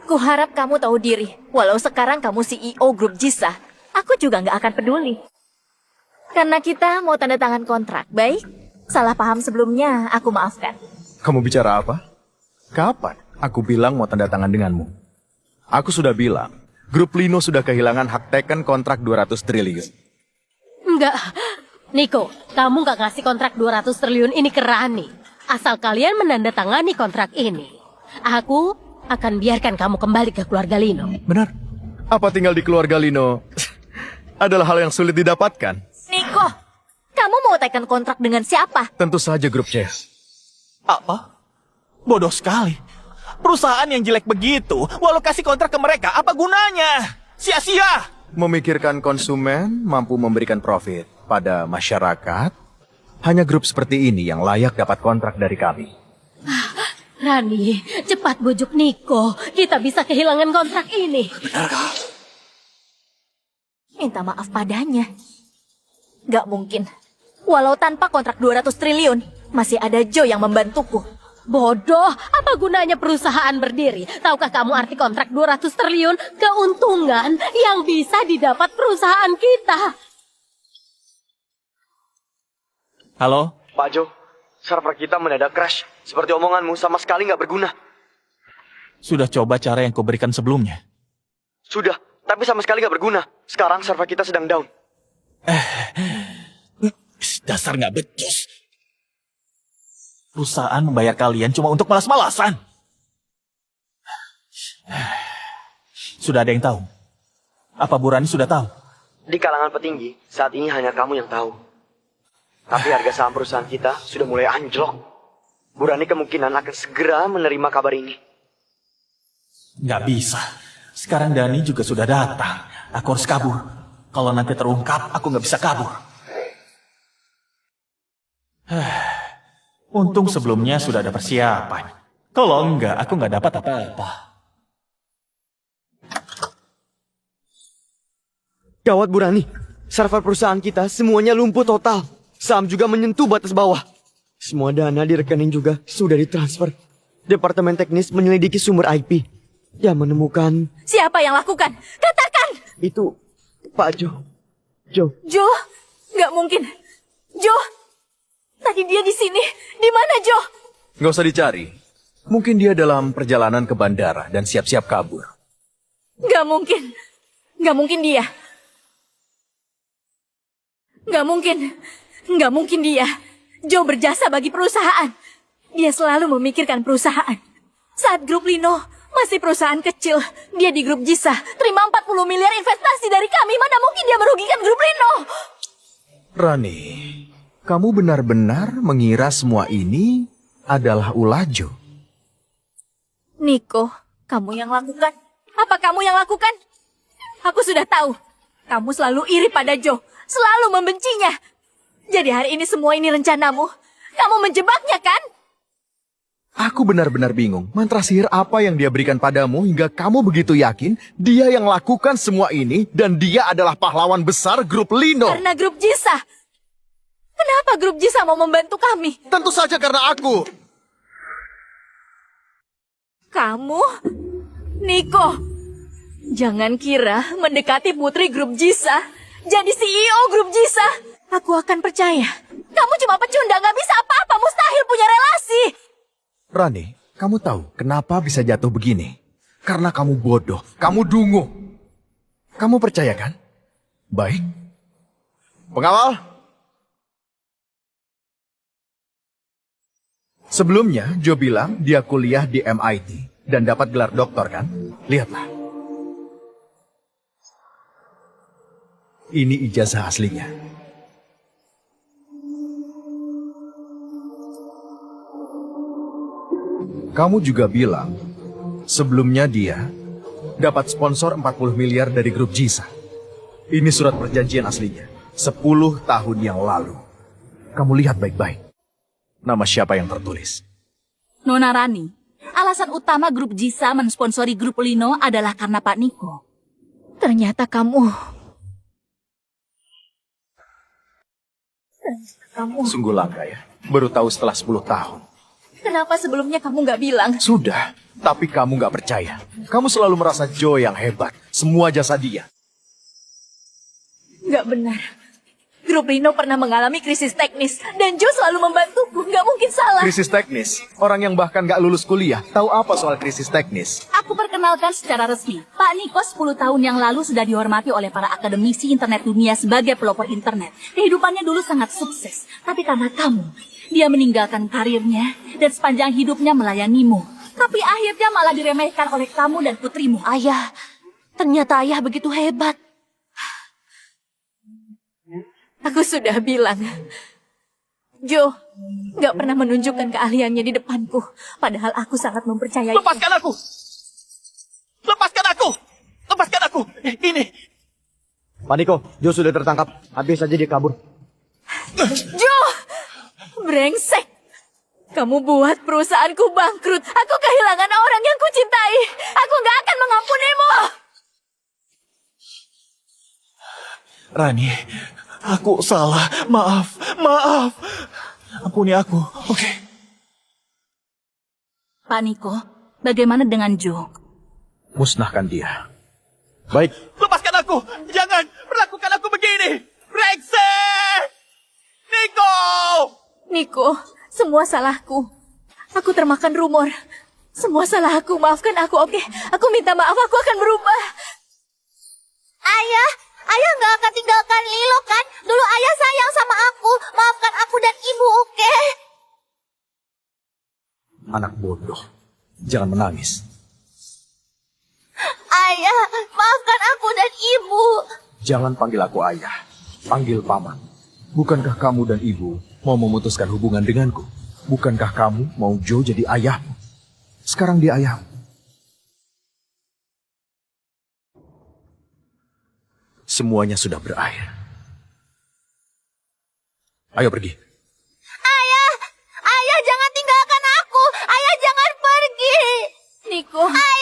kuharap kamu tahu diri. Walau sekarang kamu CEO grup Jisa, aku juga nggak akan peduli. Karena kita mau tanda tangan kontrak, baik? Salah paham sebelumnya, aku maafkan. Kamu bicara apa? Kapan aku bilang mau tanda tangan denganmu? Aku sudah bilang, grup Lino sudah kehilangan hak teken kontrak 200 triliun. Enggak. Niko, kamu nggak ngasih kontrak 200 triliun ini ke Rani. Asal kalian menandatangani kontrak ini, aku akan biarkan kamu kembali ke keluarga Lino. Benar? Apa tinggal di keluarga Lino adalah hal yang sulit didapatkan? Niko, kamu mau tekan kontrak dengan siapa? Tentu saja grup C. Apa? Bodoh sekali. Perusahaan yang jelek begitu, walau kasih kontrak ke mereka, apa gunanya? Sia-sia. Memikirkan konsumen mampu memberikan profit pada masyarakat. Hanya grup seperti ini yang layak dapat kontrak dari kami. Rani, cepat bujuk Niko. Kita bisa kehilangan kontrak ini. Minta maaf padanya. Gak mungkin. Walau tanpa kontrak 200 triliun, masih ada Joe yang membantuku. Bodoh, apa gunanya perusahaan berdiri? Tahukah kamu arti kontrak 200 triliun? Keuntungan yang bisa didapat perusahaan kita. Halo? Pak Jo, server kita mendadak crash. Seperti omonganmu sama sekali nggak berguna. Sudah coba cara yang kau berikan sebelumnya? Sudah, tapi sama sekali nggak berguna. Sekarang server kita sedang down. Dasar nggak becus. Perusahaan membayar kalian cuma untuk malas-malasan. Sudah ada yang tahu? Apa Bu Rani sudah tahu? Di kalangan petinggi, saat ini hanya kamu yang tahu. Tapi harga saham perusahaan kita sudah mulai anjlok. Bu Rani kemungkinan akan segera menerima kabar ini. Nggak bisa. Sekarang Dani juga sudah datang. Aku harus kabur. Kalau nanti terungkap, aku nggak bisa kabur. Untung sebelumnya sudah ada persiapan. Kalau enggak, aku nggak dapat apa-apa. Gawat Bu Rani, server perusahaan kita semuanya lumpuh total. Saham juga menyentuh batas bawah. Semua dana di rekening juga sudah ditransfer. Departemen teknis menyelidiki sumber IP. Ya menemukan... Siapa yang lakukan? Katakan! Itu Pak Jo. Jo, nggak mungkin. Jo, tadi dia di sini. Di mana Jo? Nggak usah dicari. Mungkin dia dalam perjalanan ke bandara dan siap-siap kabur. Nggak mungkin. Nggak mungkin dia. Nggak mungkin dia. Joe berjasa bagi perusahaan. Dia selalu memikirkan perusahaan. Saat grup Lino masih perusahaan kecil, dia di grup Jisa terima 40 miliar investasi dari kami. Mana mungkin dia merugikan grup Lino? Rani, kamu benar-benar mengira semua ini adalah ulah Jo? Niko, kamu yang lakukan. Apa kamu yang lakukan? Aku sudah tahu. Kamu selalu iri pada Joe. Selalu membencinya. Jadi hari ini semua ini rencanamu. Kamu menjebaknya kan? Aku benar-benar bingung. Mantra sihir apa yang dia berikan padamu hingga kamu begitu yakin dia yang lakukan semua ini dan dia adalah pahlawan besar grup Lino? Karena grup Jisa. Kenapa grup Jisa mau membantu kami? Tentu saja karena aku. Kamu? Niko, jangan kira mendekati putri grup Jisa, jadi CEO grup Jisa. Aku akan percaya. Kamu cuma pecundang, gak bisa apa-apa, mustahil punya relasi. Rani, kamu tahu kenapa bisa jatuh begini? Karena kamu bodoh, kamu dungu. Kamu percaya kan? Baik. Pengawal. Sebelumnya, Joe bilang dia kuliah di MIT dan dapat gelar doktor kan? Lihatlah. Ini ijazah aslinya. Kamu juga bilang, sebelumnya dia dapat sponsor 40 miliar dari grup Jisa. Ini surat perjanjian aslinya, 10 tahun yang lalu. Kamu lihat baik-baik. Nama siapa yang tertulis? Nona Rani, alasan utama grup Jisa mensponsori grup Lino adalah karena Pak Niko. Ternyata kamu... Sungguh langka ya, baru tahu setelah 10 tahun. Kenapa sebelumnya kamu gak bilang? Sudah, tapi kamu gak percaya. Kamu selalu merasa Joe yang hebat, semua jasa dia. Gak benar. Grup Lino pernah mengalami krisis teknis, dan Joe selalu membantuku. Gak mungkin salah. Krisis teknis, orang yang bahkan gak lulus kuliah, tahu apa soal krisis teknis? Aku perkenalkan secara resmi. Pak Niko 10 tahun yang lalu sudah dihormati oleh para akademisi internet dunia sebagai pelopor internet. Kehidupannya dulu sangat sukses. Tapi karena kamu, dia meninggalkan karirnya dan sepanjang hidupnya melayanimu. Tapi akhirnya malah diremehkan oleh kamu dan putrimu. Ayah, ternyata ayah begitu hebat. Aku sudah bilang. Joe gak pernah menunjukkan keahliannya di depanku. Padahal aku sangat mempercayai. Lepaskan aku! Lepaskan aku! Lepaskan aku! Ini! Pak Niko, Joe sudah tertangkap. Habis saja dia kabur. Joe! Brengsek! Kamu buat perusahaanku bangkrut. Aku kehilangan orang yang kucintai. Aku gak akan mengampunimu. Rani, aku salah. Maaf, maaf. Ampuni aku, oke? Pak Niko, bagaimana dengan Joe? Musnahkan dia. Baik, Lepaskan aku! Jangan perlakukan aku begini! Brengsek! Niko! Niko, semua salahku. Aku termakan rumor. Semua salah aku, maafkan aku, oke? Aku minta maaf, aku akan berubah. Ayah nggak akan tinggalkan Lilo kan? Dulu ayah sayang sama aku. Maafkan aku dan ibu, oke? Anak bodoh. Jangan menangis. Ayah, maafkan aku dan ibu. Jangan panggil aku ayah. Panggil paman. Bukankah kamu dan ibu mau memutuskan hubungan denganku? Bukankah kamu mau Joe jadi ayahmu? Sekarang dia ayahmu. Semuanya sudah berakhir. Ayo pergi. Ayah jangan tinggalkan aku. Ayah jangan pergi. Niko, Ayah.